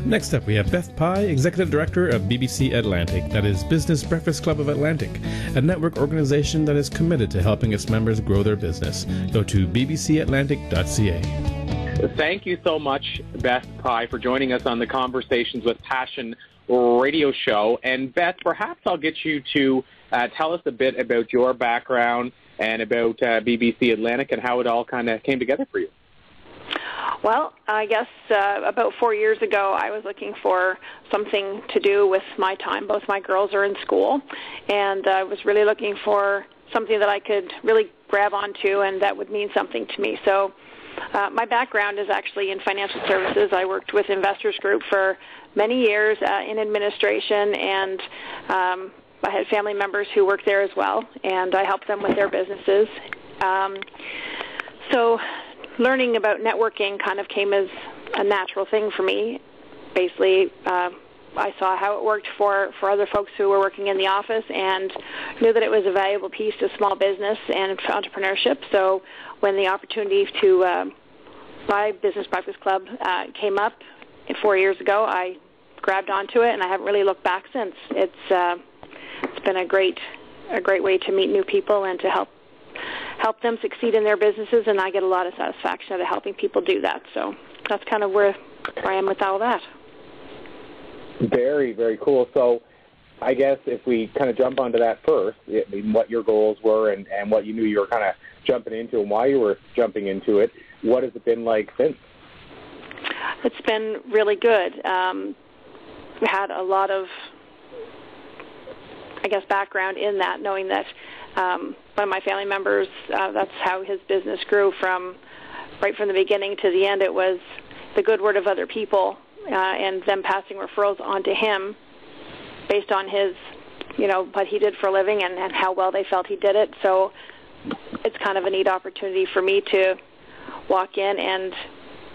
Next up, we have Beth Pye, Executive Director of BBC Atlantic, that is Business Breakfast Club of Atlantic, a network organization that is committed to helping its members grow their business. Go to bbcatlantic.ca. Thank you so much, Beth Pye, for joining us on the Conversations with Passion radio show. And Beth, perhaps I'll get you to tell us a bit about your background and about BBC Atlantic and how it all kind of came together for you. Well, I guess about 4 years ago, I was looking for something to do with my time. Both my girls are in school, and I was really looking for something that I could really grab onto and that would mean something to me. So my background is actually in financial services. I worked with Investors Group for many years in administration, and I had family members who worked there as well, and I helped them with their businesses. So learning about networking kind of came as a natural thing for me. Basically, I saw how it worked for other folks who were working in the office and knew that it was a valuable piece to small business and entrepreneurship. So when the opportunity to buy Business Breakfast Club came up 4 years ago, I grabbed onto it, and I haven't really looked back since. It's been a great way to meet new people and to help them succeed in their businesses, and I get a lot of satisfaction out of helping people do that. So that's kind of where I am with all that. Very, very cool. So I guess if we kind of jump onto that first, I mean, what your goals were and what you knew you were kind of jumping into and why you were jumping into it, what has it been like since? It's been really good. We had a lot of, I guess, background in that, knowing that one of my family members, that's how his business grew right from the beginning to the end. It was the good word of other people and them passing referrals on to him based on his, what he did for a living and how well they felt he did it. So it's kind of a neat opportunity for me to walk in and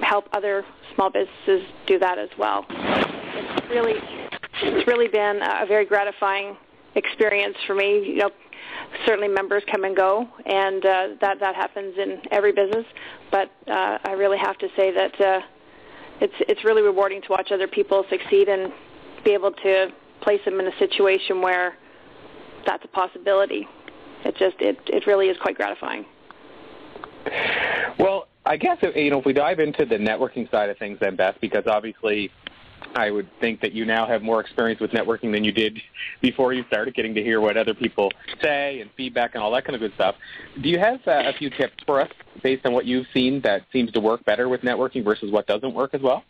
help other small businesses do that as well. It's really been a very gratifying experience for me. Certainly members come and go, and that happens in every business. But I really have to say that it's really rewarding to watch other people succeed and be able to place them in a situation where that's a possibility. It really is quite gratifying. Well, I guess if we dive into the networking side of things then, Beth, because obviously I would think that you now have more experience with networking than you did before you started, getting to hear what other people say and feedback and all that kind of good stuff. Do you have a few tips for us based on what you've seen that seems to work better with networking versus what doesn't work as well?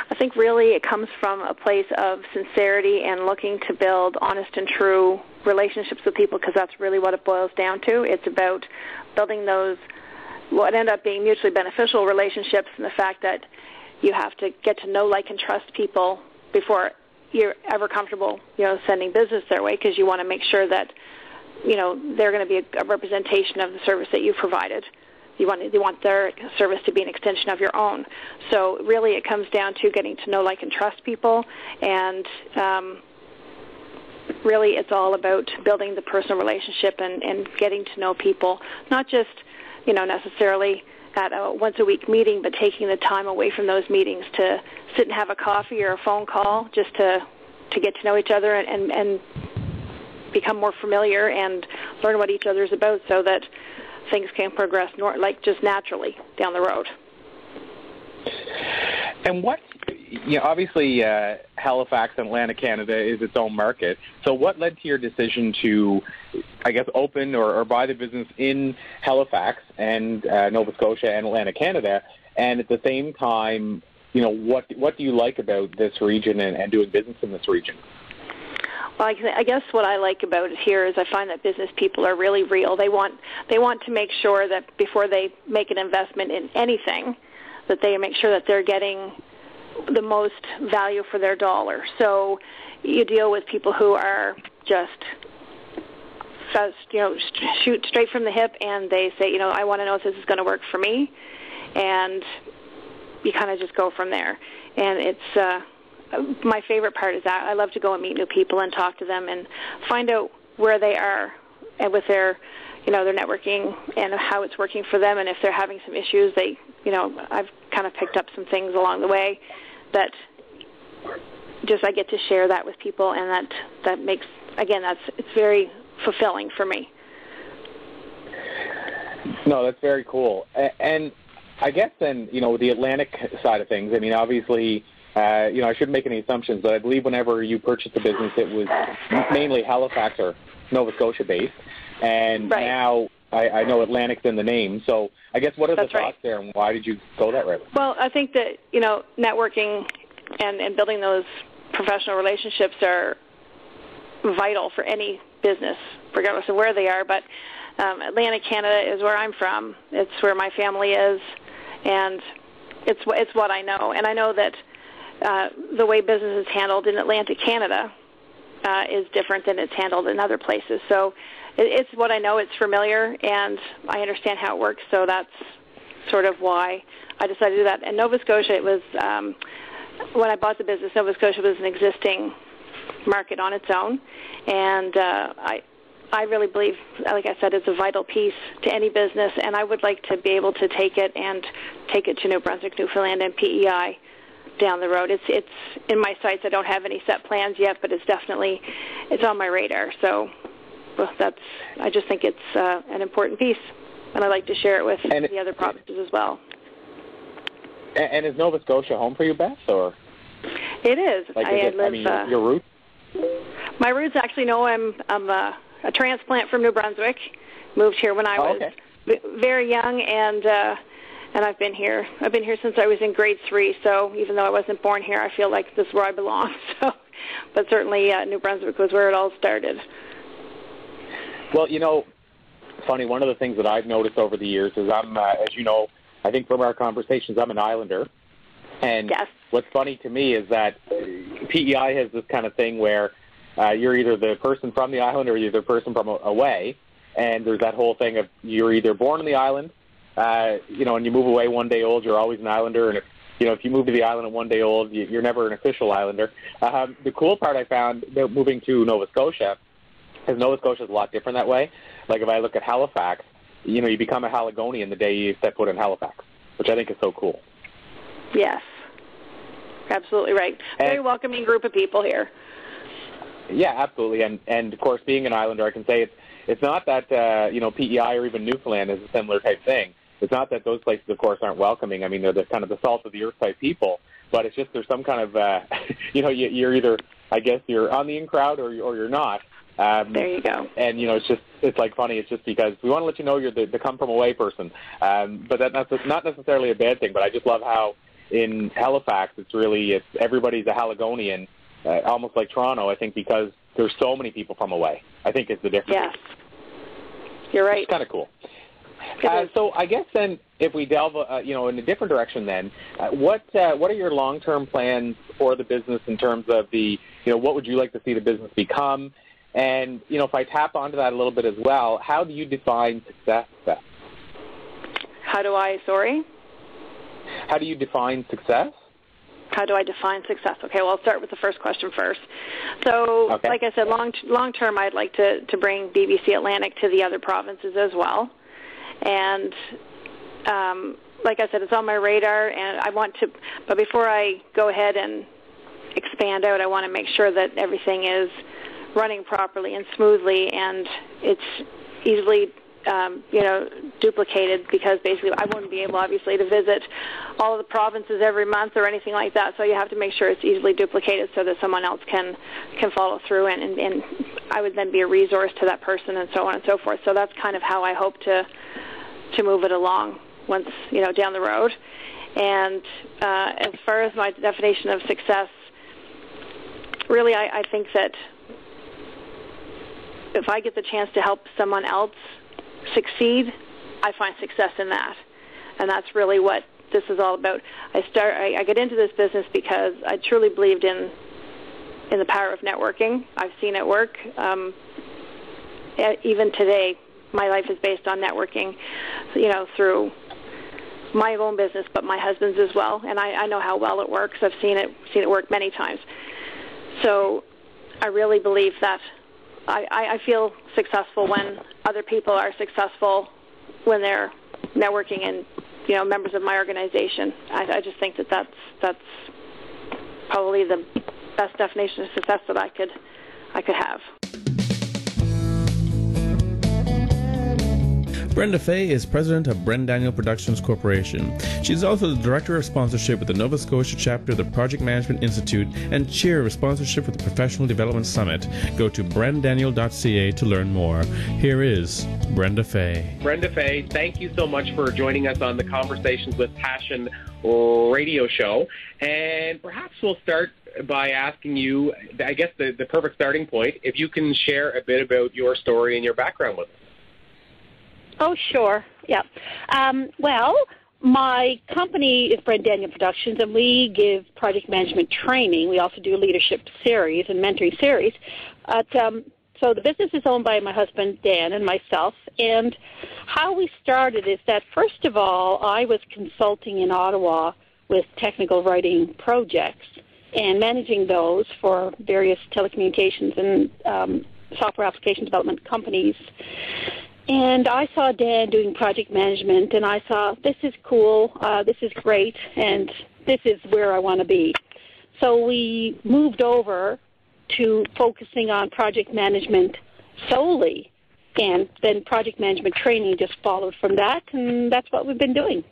I think really it comes from a place of sincerity and looking to build honest and true relationships with people, because that's really what it boils down to. It's about building those what end up being mutually beneficial relationships, and the fact that you have to get to know, like, and trust people before you're ever comfortable, sending business their way, because you want to make sure that, they're going to be a representation of the service that you provided. You want their service to be an extension of your own. So really it comes down to getting to know, like, and trust people, and really it's all about building the personal relationship and getting to know people, not just, necessarily at a once-a-week meeting, but taking the time away from those meetings to sit and have a coffee or a phone call just to get to know each other and become more familiar and learn what each other is about, so that things can progress just naturally down the road. And what, obviously Halifax and Atlantic, Canada is its own market. So what led to your decision to, I guess, open or buy the business in Halifax and Nova Scotia and Atlantic, Canada? And at the same time, what do you like about this region and doing business in this region? Well, I guess what I like about it here is I find that business people are really real. They want to make sure that before they make an investment in anything, that they make sure that they're getting the most value for their dollar. So you deal with people who are just shoot straight from the hip, and they say, I want to know if this is going to work for me. And you kind of just go from there. And it's my favorite part is that I love to go and meet new people and talk to them and find out where they are and with their, their networking and how it's working for them. And if they're having some issues, I've kind of picked up some things along the way that just I get to share that with people, and that makes, again, it's very fulfilling for me. No, that's very cool. And I guess then, the Atlantic side of things, I mean, obviously, I shouldn't make any assumptions, but I believe whenever you purchased the business, it was mainly Halifax or Nova Scotia based. And now I know Atlantic's in the name. So I guess what are the thoughts there, and why did you go that route? Well, I think that, networking and building those professional relationships are vital for any business, regardless of where they are. But Atlantic, Canada is where I'm from. It's where my family is, and it's what I know. And I know that the way business is handled in Atlantic, Canada is different than it's handled in other places. So it's what I know. It's familiar, and I understand how it works. So that's sort of why I decided to do that. And Nova Scotia, it was when I bought the business, Nova Scotia was an existing market on its own, and I really believe, like I said, it's a vital piece to any business, and I would like to be able to take it to New Brunswick, Newfoundland, and PEI down the road. It's in my sights. I don't have any set plans yet, but it's on my radar. So I just think it's an important piece, and I like to share it with the other provinces as well. And is Nova Scotia home for you, Beth, or? It is. Your roots? My roots, actually, no. I'm a transplant from New Brunswick. Moved here when I was very young, and I've been here. I've been here since I was in grade 3. So even though I wasn't born here, I feel like this is where I belong. So, but certainly New Brunswick was where it all started. Well, funny. One of the things that I've noticed over the years is I'm, as you know, I think from our conversations, I'm an Islander. And what's funny to me is that PEI has this kind of thing where you're either the person from the island or you're the person from away. And there's that whole thing of you're either born on the island, and you move away one day old, you're always an Islander. And if you move to the island at one day old, you're never an official Islander. The cool part I found about moving to Nova Scotia is Nova Scotia is a lot different that way. Like if I look at Halifax, you become a Haligonian the day you step foot in Halifax, which I think is so cool. Yes, absolutely right. Very welcoming group of people here. Yeah, absolutely. And of course, being an Islander, I can say it's not that PEI or even Newfoundland is a similar type thing. It's not that those places, of course, aren't welcoming. I mean, they're the kind of the salt of the earth type people. But it's just there's some kind of you're either, I guess, you're on the in crowd or you're not. There you go. And it's like funny. It's just because we want to let you know you're the come from away person. But that's not necessarily a bad thing. But I just love how in Halifax it's everybody's a Haligonian, almost like Toronto. I think because there's so many people from away. I think it's the difference. Yes, you're right. It's kind of cool. So I guess then if we delve in a different direction, then what are your long-term plans for the business in terms of what would you like to see the business become? And, if I tap onto that a little bit as well, how do you define success, Beth? How do I define success? How do I define success? Okay, well, I'll start with the first question first. So, like I said, long term, I'd like to bring BBC Atlantic to the other provinces as well. And like I said, it's on my radar, and I want to, but before I go ahead and expand out, I want to make sure that everything is running properly and smoothly, and it's easily duplicated, because basically I wouldn't be able, obviously, to visit all of the provinces every month or anything like that. So you have to make sure it's easily duplicated so that someone else can follow through, and I would then be a resource to that person, and so on and so forth. So that's kind of how I hope to move it along once, down the road. And as far as my definition of success, really I think that if I get the chance to help someone else succeed, I find success in that. And that's really what this is all about. I get into this business because I truly believed in the power of networking. I've seen it work. Even today, my life is based on networking, through my own business, but my husband's as well, and I know how well it works. I've seen it work many times. So I really believe that I feel successful when other people are successful when they're networking and, you know, members of my organization. I just think that that's probably the best definition of success that I could have. Brenda Fay is president of Daniel Productions Corporation. She's also the director of sponsorship with the Nova Scotia chapter of the Project Management Institute and chair of sponsorship with the Professional Development Summit. Go to brendadaniel.ca to learn more. Here is Brenda Fay. Brenda Fay, thank you so much for joining us on the Conversations with Passion radio show. And perhaps we'll start by asking you, I guess the perfect starting point, if you can share a bit about your story and your background with us. Oh, sure. Yeah. Well, my company is Daniel Productions, and we give project management training. We also do leadership series and mentoring series. So the business is owned by my husband, Dan, and myself. And how we started is that, first of all, I was consulting in Ottawa with technical writing projects and managing those for various telecommunications and software application development companies. And I saw Dan doing project management, and I thought, this is cool, this is great, and this is where I want to be. So we moved over to focusing on project management solely, and then project management training just followed from that, and that's what we've been doing.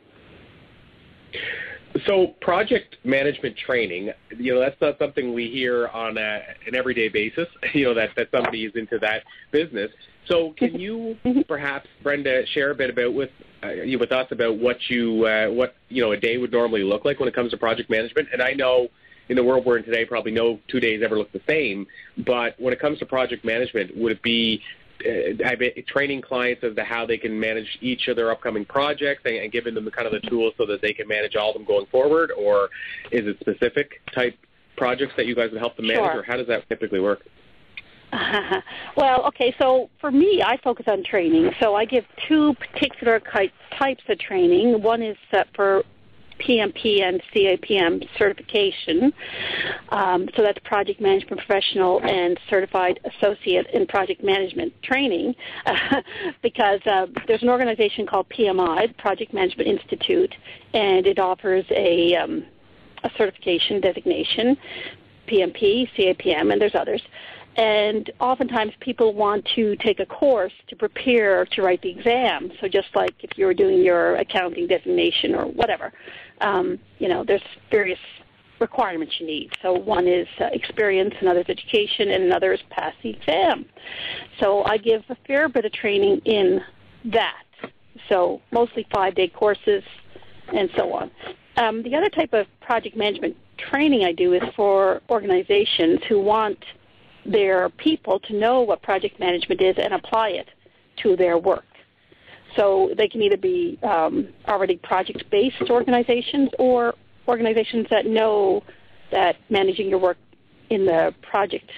So project management training, you know, that's not something we hear on an everyday basis, you know, that somebody is into that business. So can you perhaps, Brenda, share a bit about with us about what a day would normally look like when it comes to project management? And I know in the world we're in today, probably no 2 days ever look the same, but when it comes to project management, would it be training clients as to how they can manage each of their upcoming projects and giving them kind of the tools so that they can manage all of them going forward, or is it specific type projects that you guys would help them manage, or how does that typically work? Well, okay, so for me, I focus on training. So I give two particular types of training. One is for PMP and CAPM certification. So that's Project Management Professional and Certified Associate in Project Management training, because there's an organization called PMI, the Project Management Institute, and it offers a certification designation, PMP, CAPM, and there's others. And oftentimes people want to take a course to prepare to write the exam. So just like if you were doing your accounting designation or whatever, there's various requirements you need. So one is experience, another is education, and another is pass the exam. So I give a fair bit of training in that. So mostly 5-day courses and so on. The other type of project management training I do is for organizations who want their people to know what project management is and apply it to their work. So they can either be already project-based organizations or organizations that know that managing your work in the project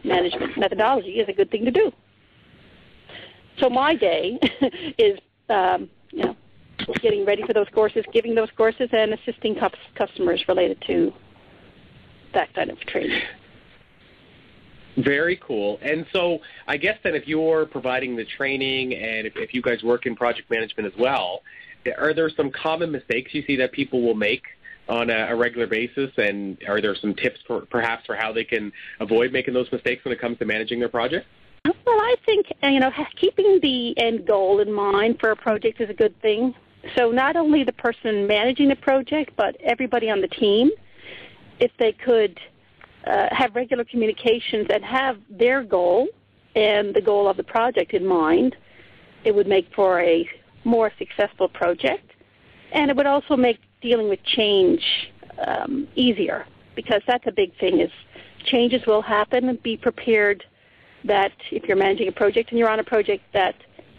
management methodology is a good thing to do. So my day is, getting ready for those courses, giving those courses, and assisting customers related to that kind of training. Very cool. And so I guess then if you're providing the training and if you guys work in project management as well, are there some common mistakes you see that people will make on a regular basis, and are there some tips perhaps for how they can avoid making those mistakes when it comes to managing their project? Well, I think, keeping the end goal in mind for a project is a good thing. So not only the person managing the project, but everybody on the team, if they could have regular communications and have their goal and the goal of the project in mind, it would make for a more successful project. And it would also make dealing with change easier, because that's a big thing, is changes will happen. Be prepared that if you're managing a project and you're on a project, that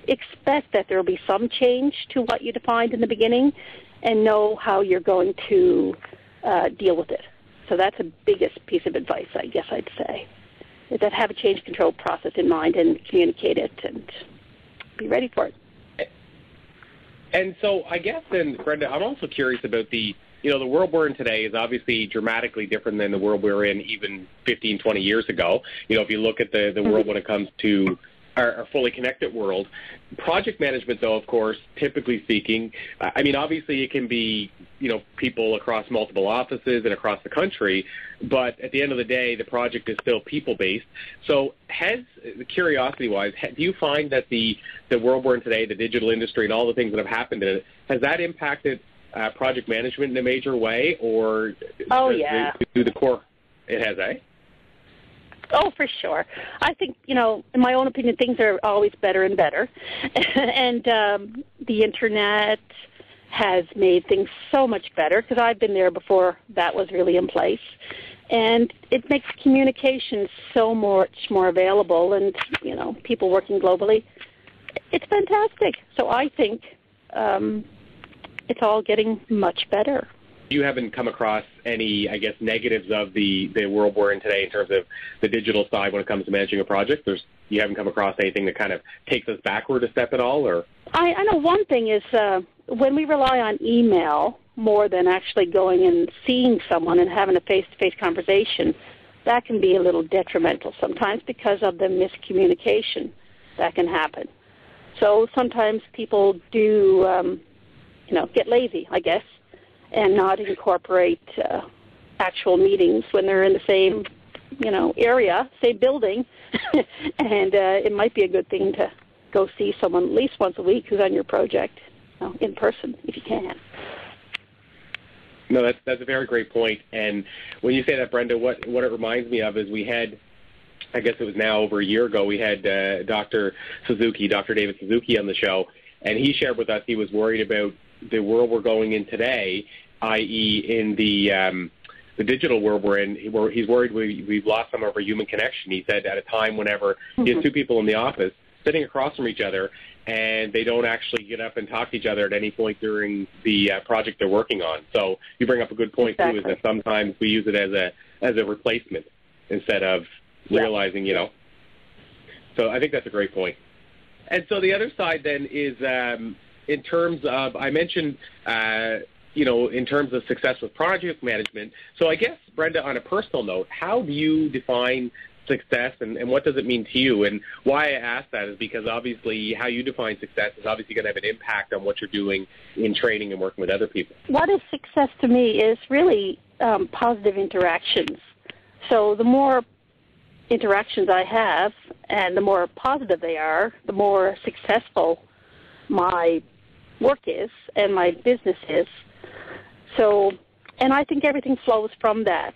expect that there will be some change to what you defined in the beginning and know how you're going to deal with it. So that's the biggest piece of advice, I guess I'd say, is that have a change control process in mind and communicate it and be ready for it. And so I guess then, Brenda, I'm also curious about the world we're in today is obviously dramatically different than the world we were in even 15, 20 years ago. If you look at the world when it comes to our fully connected world. Project management, though, of course, typically speaking, I mean, obviously it can be, people across multiple offices and across the country, but at the end of the day, the project is still people-based. So curiosity-wise, do you find that the world we're in today, the digital industry and all the things that have happened in it, has that impacted project management in a major way, or do the core? It has, eh? Oh, for sure. I think, in my own opinion, things are always better and better. And the Internet has made things so much better, because I've been there before that was really in place. And it makes communication so much more available, and, people working globally. It's fantastic. So I think it's all getting much better. You haven't come across any, I guess, negatives of the world we're in today in terms of the digital side when it comes to managing a project? You haven't come across anything that kind of takes us backward a step at all? Or I know one thing is when we rely on email more than actually going and seeing someone and having a face-to-face conversation, that can be a little detrimental sometimes because of the miscommunication that can happen. So sometimes people do, get lazy, I guess, and not incorporate actual meetings when they're in the same, area, same building. And it might be a good thing to go see someone at least once a week who's on your project, in person, if you can. No, that's a very great point. And when you say that, Brenda, what it reminds me of is we had, I guess it was now over a year ago, we had Dr. David Suzuki on the show, and he shared with us he was worried about the world we're going in today, i.e. in the digital world we're in, he's worried we've lost some of our human connection. He said at a time whenever he has two people in the office sitting across from each other and they don't actually get up and talk to each other at any point during the project they're working on. So you bring up a good point, too, is that sometimes we use it as a replacement instead of realizing, So I think that's a great point. And so the other side then is in terms of, I mentioned, in terms of success with project management. So I guess, Brenda, on a personal note, how do you define success and what does it mean to you? And why I ask that is because obviously how you define success is obviously going to have an impact on what you're doing in training and working with other people. What is success to me is really positive interactions. So the more interactions I have and the more positive they are, the more successful my work is and my business is. So, and I think everything flows from that.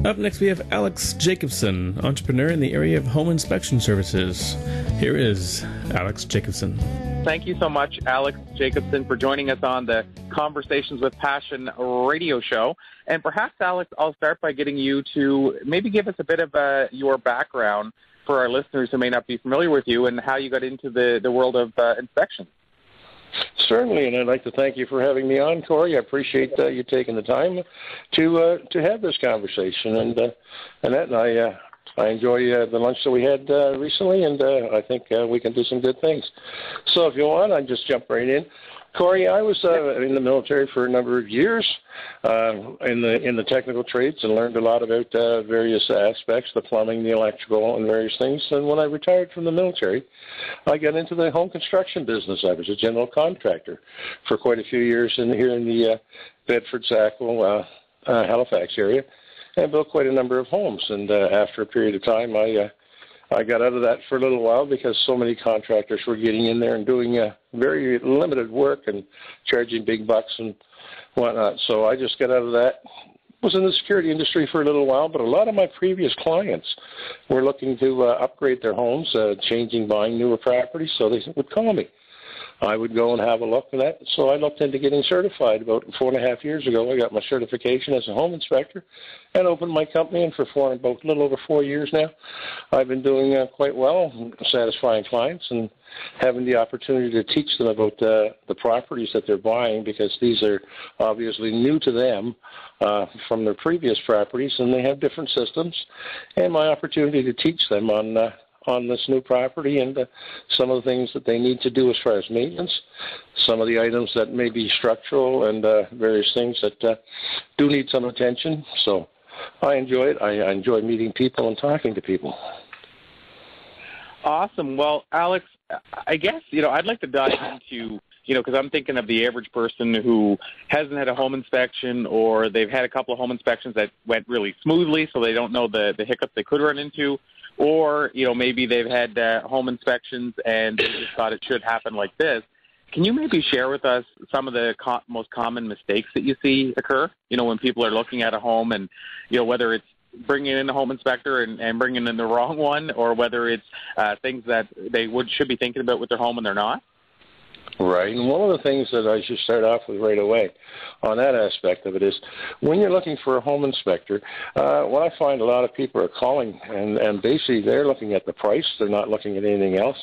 Up next, we have Alex Jacobsen, entrepreneur in the area of home inspection services. Here is Alex Jacobsen. Thank you so much, Alex Jacobsen, for joining us on the Conversations with Passion radio show. And perhaps, Alex, I'll start by getting you to maybe give us a bit of your background for our listeners who may not be familiar with you and how you got into the world of inspection. Certainly, and I'd like to thank you for having me on, Corey. I appreciate you taking the time to have this conversation. And I enjoy the lunch that we had recently, and I think we can do some good things. So if you want, I'll just jump right in. Corey, I was in the military for a number of years in the technical trades and learned a lot about various aspects, the plumbing, the electrical, and various things. And when I retired from the military, I got into the home construction business. I was a general contractor for quite a few years here in the Bedford, Sackville, Halifax area, and built quite a number of homes. And after a period of time, I got out of that for a little while because so many contractors were getting in there and doing very limited work and charging big bucks and whatnot. So I just got out of that. Was in the security industry for a little while, but a lot of my previous clients were looking to upgrade their homes, buying newer properties, so they would call me. I would go and have a look at that. So I looked into getting certified about 4.5 years ago. I got my certification as a home inspector and opened my company. And for about a little over 4 years now, I've been doing quite well, satisfying clients and having the opportunity to teach them about the properties that they're buying, because these are obviously new to them from their previous properties, and they have different systems. And my opportunity to teach them on on this new property and some of the things that they need to do as far as maintenance, some of the items that may be structural and various things that do need some attention. So I enjoy it. I enjoy meeting people and talking to people. Awesome. Well, Alex, I guess, I'd like to dive into, because I'm thinking of the average person who hasn't had a home inspection, or they've had a couple of home inspections that went really smoothly, so they don't know the hiccups they could run into, or, maybe they've had home inspections and they just thought it should happen like this. Can you maybe share with us some of the most common mistakes that you see occur, when people are looking at a home, and, whether it's bringing in a home inspector and bringing in the wrong one, or whether it's things that they should be thinking about with their home and they're not? Right, and one of the things that I should start off with right away on that aspect of it is when you're looking for a home inspector, what I find a lot of people are calling, and basically they're looking at the price, they're not looking at anything else.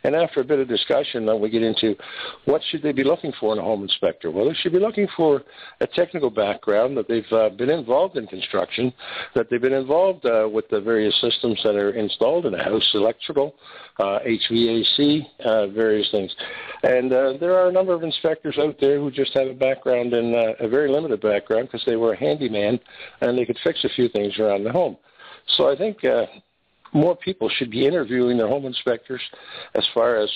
And after a bit of discussion, then we get into what should they be looking for in a home inspector. Well, they should be looking for a technical background, that they've been involved in construction, that they've been involved with the various systems that are installed in a house, electrical, HVAC, various things. And there are a number of inspectors out there who just have a background in a very limited background because they were a handyman and they could fix a few things around the home. So I think more people should be interviewing their home inspectors as far as,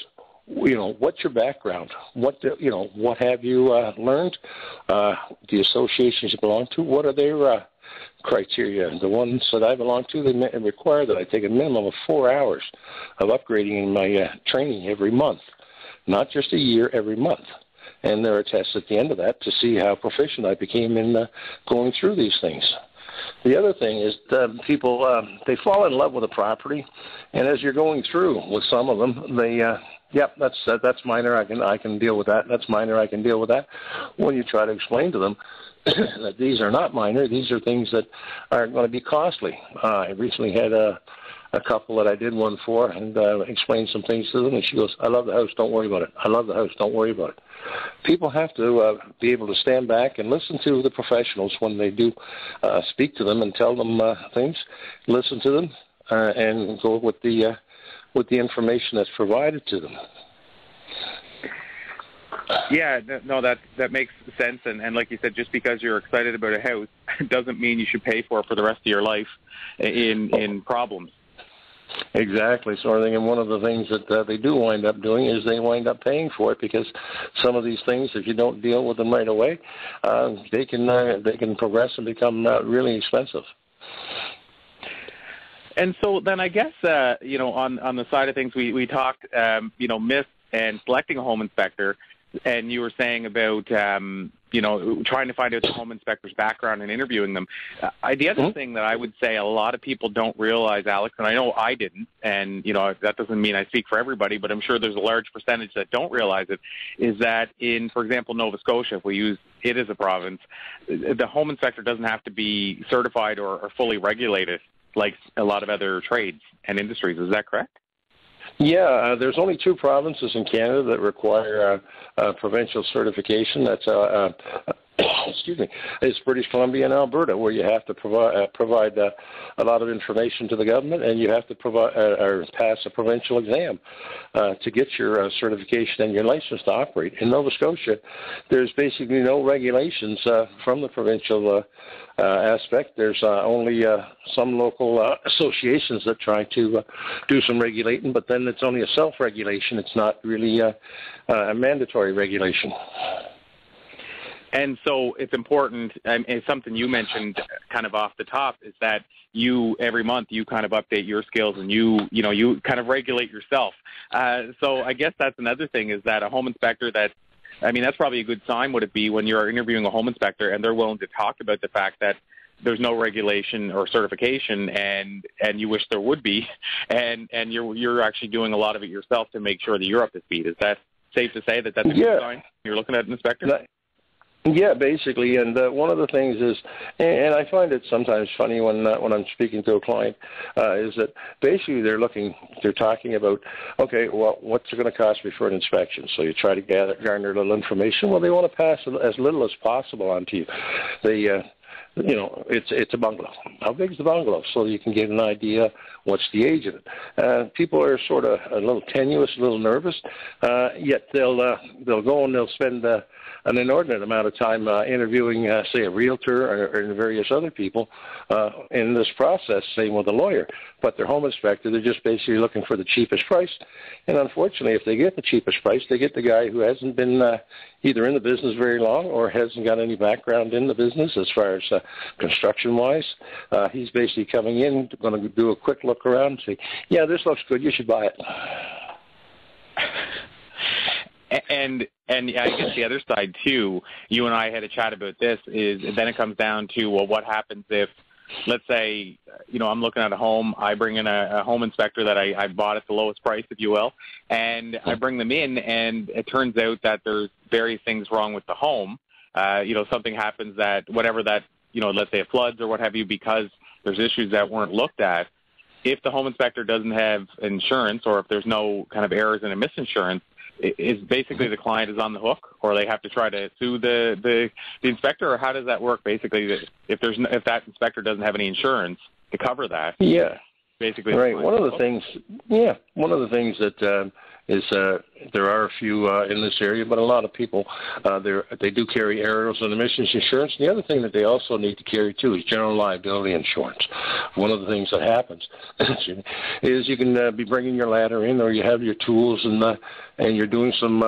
what's your background? What have you learned? The associations you belong to, what are their criteria? The ones that I belong to, they require that I take a minimum of 4 hours of upgrading in my training every month. Not just a year, every month. And there are tests at the end of that to see how proficient I became in going through these things. The other thing is people, they fall in love with a property, and as you're going through with some of them, they, that's minor, I can deal with that. That's minor, I can deal with that. When you try to explain to them that these are not minor, these are things that are going to be costly. I recently had a couple that I did one for and explained some things to them, and she goes, I love the house, don't worry about it. I love the house, don't worry about it. People have to be able to stand back and listen to the professionals when they do speak to them and tell them things. Listen to them and go with the information that's provided to them. Yeah, no, that makes sense. And like you said, just because you're excited about a house doesn't mean you should pay for it for the rest of your life in problems. Exactly, sort of thing. And one of the things that they do wind up doing is they wind up paying for it, because some of these things, if you don't deal with them right away, they can progress and become really expensive. And so then I guess, on the side of things, we talked, myths and selecting a home inspector, and you were saying about, trying to find out the home inspector's background and interviewing them. The other thing that I would say a lot of people don't realize, Alex, and I know I didn't, and, that doesn't mean I speak for everybody, but I'm sure there's a large percentage that don't realize it, is that in, for example, Nova Scotia, if we use it as a province, the home inspector doesn't have to be certified or fully regulated like a lot of other trades and industries. Is that correct? Yeah, there's only 2 provinces in Canada that require provincial certification. That's excuse me, it's British Columbia and Alberta, where you have to provide a lot of information to the government, and you have to provide or pass a provincial exam to get your certification and your license to operate. In Nova Scotia, there's basically no regulations from the provincial aspect. There's only some local associations that try to do some regulating, but then it's only a self-regulation. It's not really a mandatory regulation. And so it's important, and something you mentioned kind of off the top, is that you, every month, you kind of update your skills and you kind of regulate yourself. So I guess that's another thing, is that a home inspector that's probably a good sign, would it be, when you're interviewing a home inspector and they're willing to talk about the fact that there's no regulation or certification, and you wish there would be, and you're actually doing a lot of it yourself to make sure that you're up to speed. Is that safe to say that that's a good sign? You're looking at an inspector? Yeah, basically, and one of the things is, and I find it sometimes funny when I'm speaking to a client, is that basically they're talking about, okay, well, what's it going to cost me for an inspection? So you try to garner a little information. Well, they want to pass as little as possible on to you. it's a bungalow. How big is the bungalow? So you can get an idea what's the age of it. People are sort of a little tenuous, a little nervous, yet they'll go and they'll spend an inordinate amount of time interviewing, say, a realtor or various other people in this process, same with a lawyer. But their home inspector, they're just basically looking for the cheapest price. And unfortunately, if they get the cheapest price, they get the guy who hasn't been either in the business very long or hasn't got any background in the business as far as construction-wise. He's basically coming in, going to do a quick look around and say, yeah, this looks good, you should buy it. And I guess the other side, too, you and I had a chat about this, is then it comes down to, well, what happens if, let's say, I'm looking at a home, I bring in a home inspector that I bought at the lowest price, if you will, and I bring them in, and it turns out that there's various things wrong with the home. Something happens that, whatever that, let's say it floods or what have you, because there's issues that weren't looked at. If the home inspector doesn't have insurance, or if there's no kind of errors in a misinsurance, is basically the client is on the hook, or they have to try to sue the inspector, or how does that work? Basically, if that inspector doesn't have any insurance to cover that, basically, right. One of the things that is there are a few in this area, but a lot of people they do carry errors and emissions insurance. And the other thing that they also need to carry too is general liability insurance. One of the things that happens is you can be bringing your ladder in, or you have your tools, and you're doing some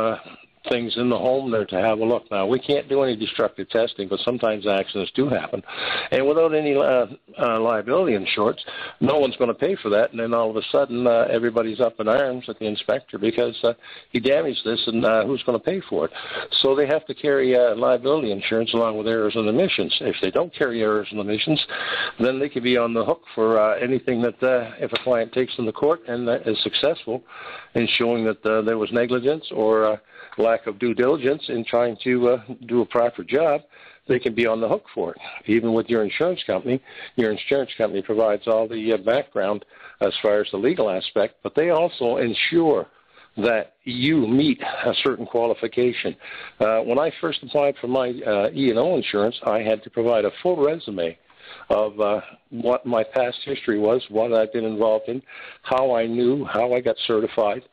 things in the home there to have a look. Now, we can't do any destructive testing, but sometimes accidents do happen. And without any liability insurance, no one's going to pay for that. And then all of a sudden, everybody's up in arms at the inspector because he damaged this, and who's going to pay for it? So they have to carry liability insurance along with errors and omissions. If they don't carry errors and omissions, then they could be on the hook for anything that if a client takes them to court and is successful in showing that there was negligence or lack of due diligence in trying to do a proper job, they can be on the hook for it. Even with your insurance company provides all the background as far as the legal aspect, but they also ensure that you meet a certain qualification. When I first applied for my E&O insurance, I had to provide a full resume of what my past history was, what I've been involved in, how I knew, how I got certified,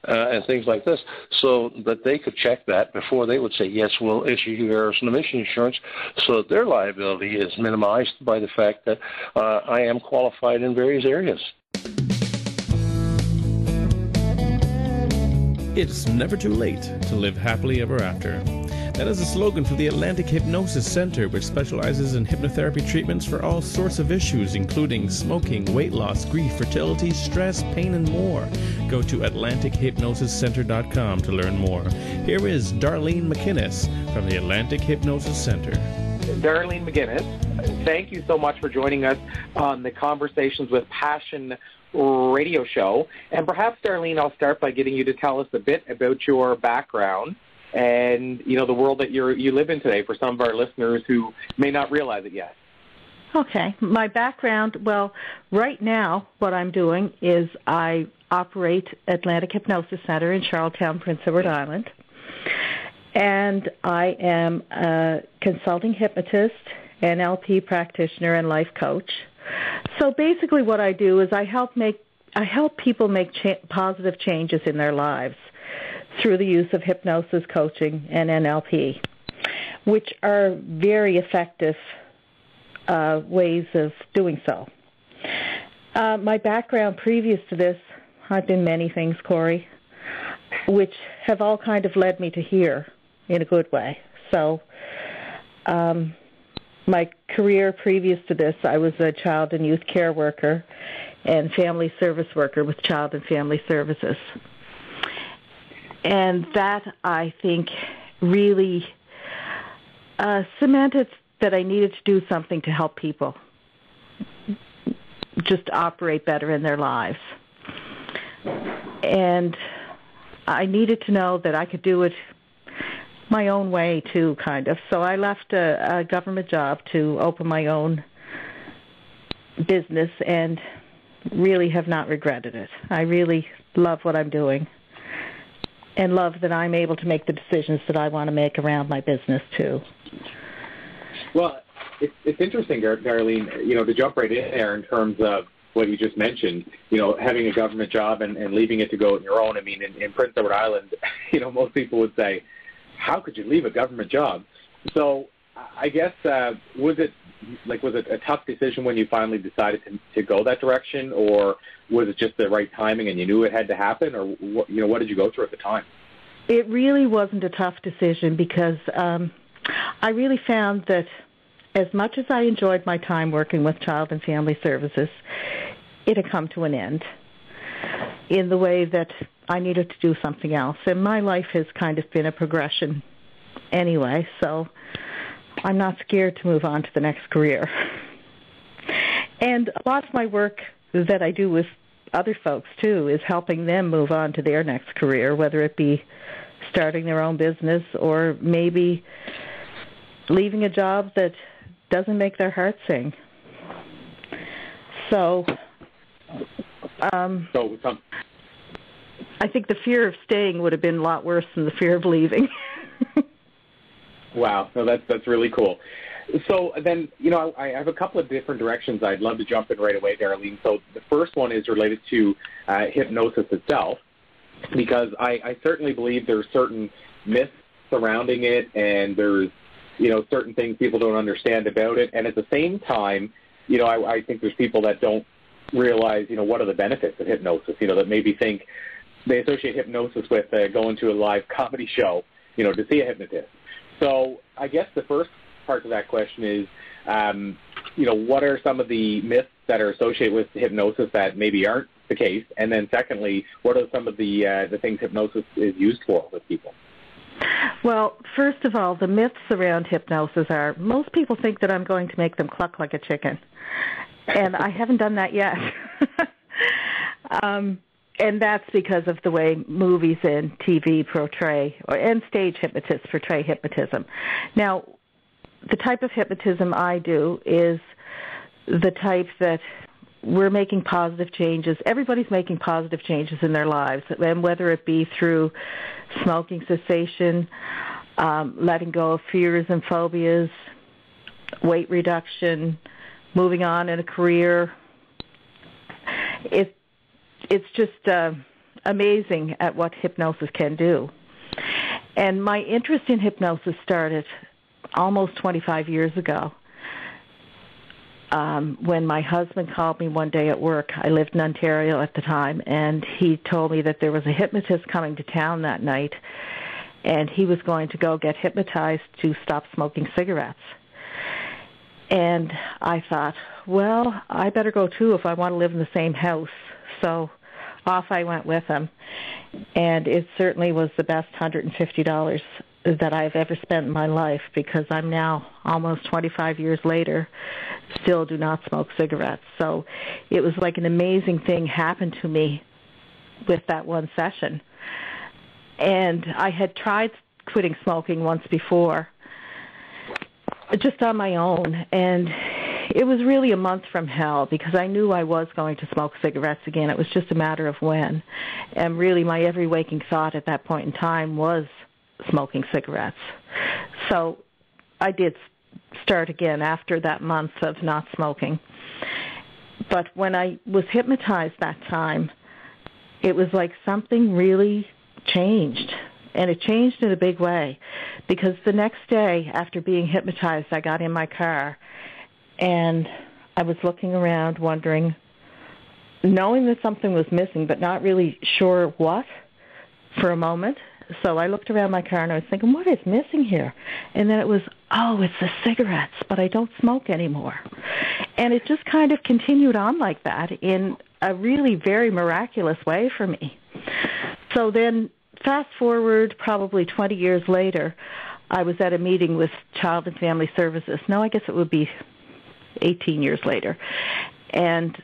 and things like this, so that they could check that before they would say, yes, we'll issue you errors and omission insurance, so that their liability is minimized by the fact that I am qualified in various areas. It's never too late to live happily ever after. That is the slogan for the Atlantic Hypnosis Center, which specializes in hypnotherapy treatments for all sorts of issues, including smoking, weight loss, grief, fertility, stress, pain, and more. Go to AtlanticHypnosisCenter.com to learn more. Here is Darlene MacInnis from the Atlantic Hypnosis Center. Darlene MacInnis, thank you so much for joining us on the Conversations with Passion radio show. And perhaps, Darlene, I'll start by getting you to tell us a bit about your background and, the world that you live in today for some of our listeners who may not realize it yet. Okay. My background, well, right now what I'm doing is I operate Atlantic Hypnosis Center in Charlottetown, Prince Edward Island. And I am a consulting hypnotist, NLP practitioner, and life coach. So basically what I do is I help people make positive changes in their lives through the use of hypnosis, coaching, and NLP, which are very effective ways of doing so. My background previous to this, I've been many things, Corey, which have all kind of led me to here in a good way. So my career previous to this, I was a child and youth care worker and family service worker with Child and Family Services. And that, I think, really cemented that I needed to do something to help people just operate better in their lives. And I needed to know that I could do it my own way, too, kind of. So I left a government job to open my own business and really have not regretted it. I really love what I'm doing and love that I'm able to make the decisions that I want to make around my business, too. Well, it's interesting, Darlene, to jump right in there in terms of what you just mentioned, having a government job and leaving it to go on your own. I mean, in Prince Edward Island, most people would say, how could you leave a government job? So I guess, was it a tough decision when you finally decided to go that direction, or was it just the right timing and you knew it had to happen, or what did you go through at the time? It really wasn't a tough decision because I really found that as much as I enjoyed my time working with Child and Family Services, it had come to an end in the way that I needed to do something else. And my life has kind of been a progression anyway, so I'm not scared to move on to the next career. And a lot of my work that I do with other folks, too, is helping them move on to their next career, whether it be starting their own business or maybe leaving a job that doesn't make their heart sing. So, I think the fear of staying would have been a lot worse than the fear of leaving. Wow, no, that's really cool. So then, I have a couple of different directions I'd love to jump in right away, Darlene. So the first one is related to hypnosis itself, because I certainly believe there's certain myths surrounding it, and there's certain things people don't understand about it. And at the same time, I think there's people that don't realize, what are the benefits of hypnosis, that maybe think they associate hypnosis with going to a live comedy show, to see a hypnotist. So I guess the first part of that question is, what are some of the myths that are associated with hypnosis that maybe aren't the case? And then secondly, what are some of the things hypnosis is used for with people? Well, first of all, the myths around hypnosis are most people think that I'm going to make them cluck like a chicken. And I haven't done that yet. And that's because of the way movies and TV portray, and stage hypnotists portray hypnotism. Now, the type of hypnotism I do is the type that we're making positive changes. Everybody's making positive changes in their lives, and whether it be through smoking cessation, letting go of fears and phobias, weight reduction, moving on in a career. It's just amazing at what hypnosis can do. And my interest in hypnosis started almost 25 years ago. When my husband called me one day at work, I lived in Ontario at the time, and he told me that there was a hypnotist coming to town that night, and he was going to go get hypnotized to stop smoking cigarettes. And I thought, well, I better go too if I want to live in the same house. So off I went with him, and it certainly was the best $150 that I've ever spent in my life, because I'm now, almost 25 years later, still do not smoke cigarettes. So it was like an amazing thing happened to me with that one session. And I had tried quitting smoking once before, just on my own, and it was really a month from hell, because I knew I was going to smoke cigarettes again. It was just a matter of when. And really my every waking thought at that point in time was smoking cigarettes. So I did start again after that month of not smoking. But when I was hypnotized that time, it was like something really changed. And it changed in a big way, because the next day after being hypnotized, I got in my car and I was looking around wondering, knowing that something was missing, but not really sure what for a moment. So I looked around my car and I was thinking, what is missing here? And then it was, oh, it's the cigarettes, but I don't smoke anymore. And it just kind of continued on like that in a really very miraculous way for me. So then fast forward probably 20 years later, I was at a meeting with Child and Family Services. No, I guess it would be 18 years later. And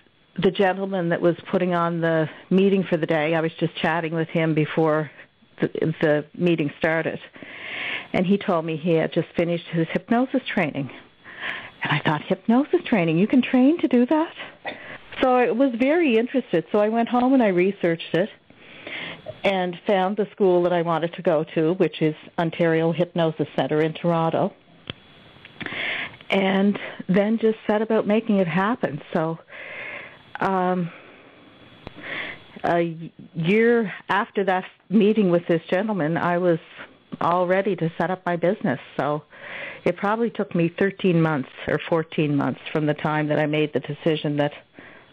the gentleman that was putting on the meeting for the day, I was just chatting with him before the meeting started. And he told me he had just finished his hypnosis training. And I thought, hypnosis training? You can train to do that? So I was very interested. So I went home and I researched it and found the school that I wanted to go to, which is Ontario Hypnosis Centre in Toronto. and then just set about making it happen. So a year after that meeting with this gentleman, I was all ready to set up my business. So it probably took me 13 months or 14 months from the time that I made the decision that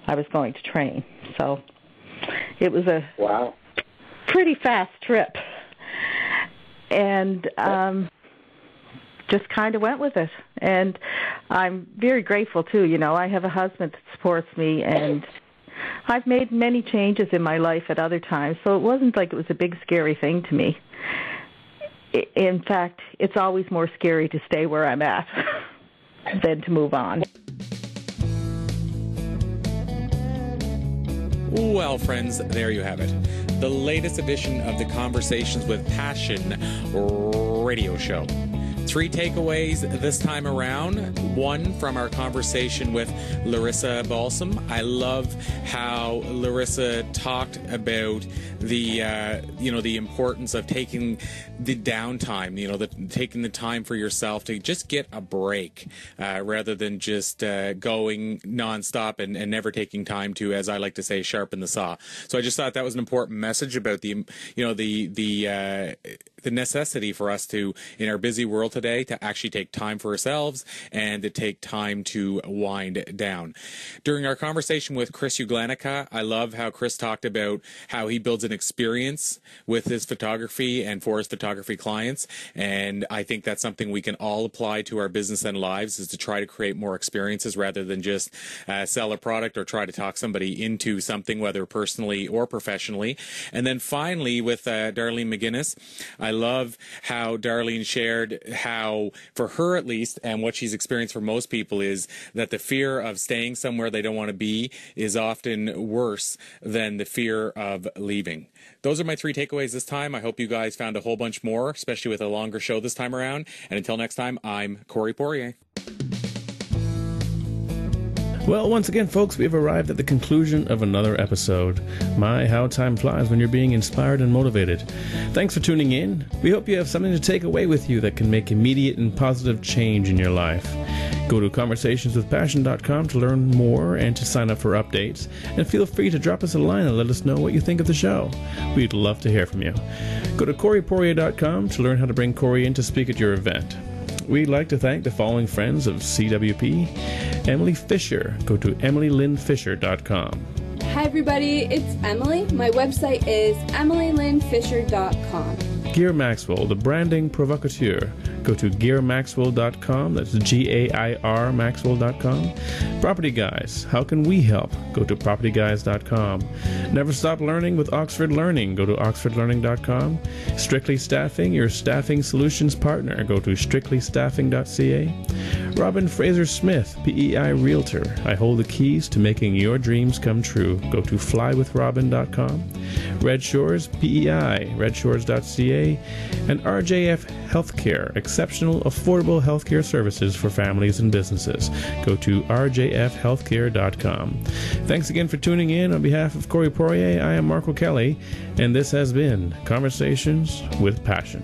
I was going to train. So it was a pretty fast trip. And just kind of went with it. And I'm very grateful, too. You know, I have a husband that supports me, and I've made many changes in my life at other times, so it wasn't like it was a big, scary thing to me. In fact, it's always more scary to stay where I'm at than to move on. Well, friends, there you have it. The latest edition of the Conversations with Passion radio show. 3 takeaways this time around. One from our conversation with Larissa Balsom. I love how Larissa talked about the the importance of taking the downtime, taking the time for yourself to just get a break rather than just going nonstop and never taking time to, as I like to say, sharpen the saw. So I just thought that was an important message about the necessity for us to, in our busy world today, to actually take time for ourselves and to take time to wind down. During our conversation with Chris Uglanica, I love how Chris talked about how he builds an experience with his photography and for his photography clients, and I think that's something we can all apply to our business and lives, is to try to create more experiences rather than just sell a product or try to talk somebody into something, whether personally or professionally. And then finally, with Darlene MacInnis, I love how Darlene shared how, for her at least, and what she's experienced for most people, is that the fear of staying somewhere they don't want to be is often worse than the fear of leaving. Those are my 3 takeaways this time. I hope you guys found a whole bunch more, especially with a longer show this time around. And until next time, I'm Corey Poirier. Well, once again, folks, we've arrived at the conclusion of another episode. My, how time flies when you're being inspired and motivated. Thanks for tuning in. We hope you have something to take away with you that can make immediate and positive change in your life. Go to conversationswithpassion.com to learn more and to sign up for updates. And feel free to drop us a line and let us know what you think of the show. We'd love to hear from you. Go to CoreyPoirier.com to learn how to bring Corey in to speak at your event. We'd like to thank the following friends of CWP. Emily Fisher. Go to EmilyLynnFisher.com. Hi everybody, it's Emily. My website is EmilyLynnFisher.com. Gear Maxwell, the branding provocateur. Go to gearmaxwell.com. That's GAIR Maxwell.com. Property Guys, how can we help? Go to propertyguys.com. Never Stop Learning with Oxford Learning. Go to oxfordlearning.com. Strictly Staffing, your staffing solutions partner. Go to strictlystaffing.ca. Robin Fraser Smith, PEI Realtor. I hold the keys to making your dreams come true. Go to flywithrobin.com. Red Shores, PEI, redshores.ca. And RJF Healthcare, exceptional, affordable healthcare services for families and businesses. Go to rjfhealthcare.com. Thanks again for tuning in. On behalf of Corey Poirier, I am Marco Kelly, and this has been Conversations with Passion.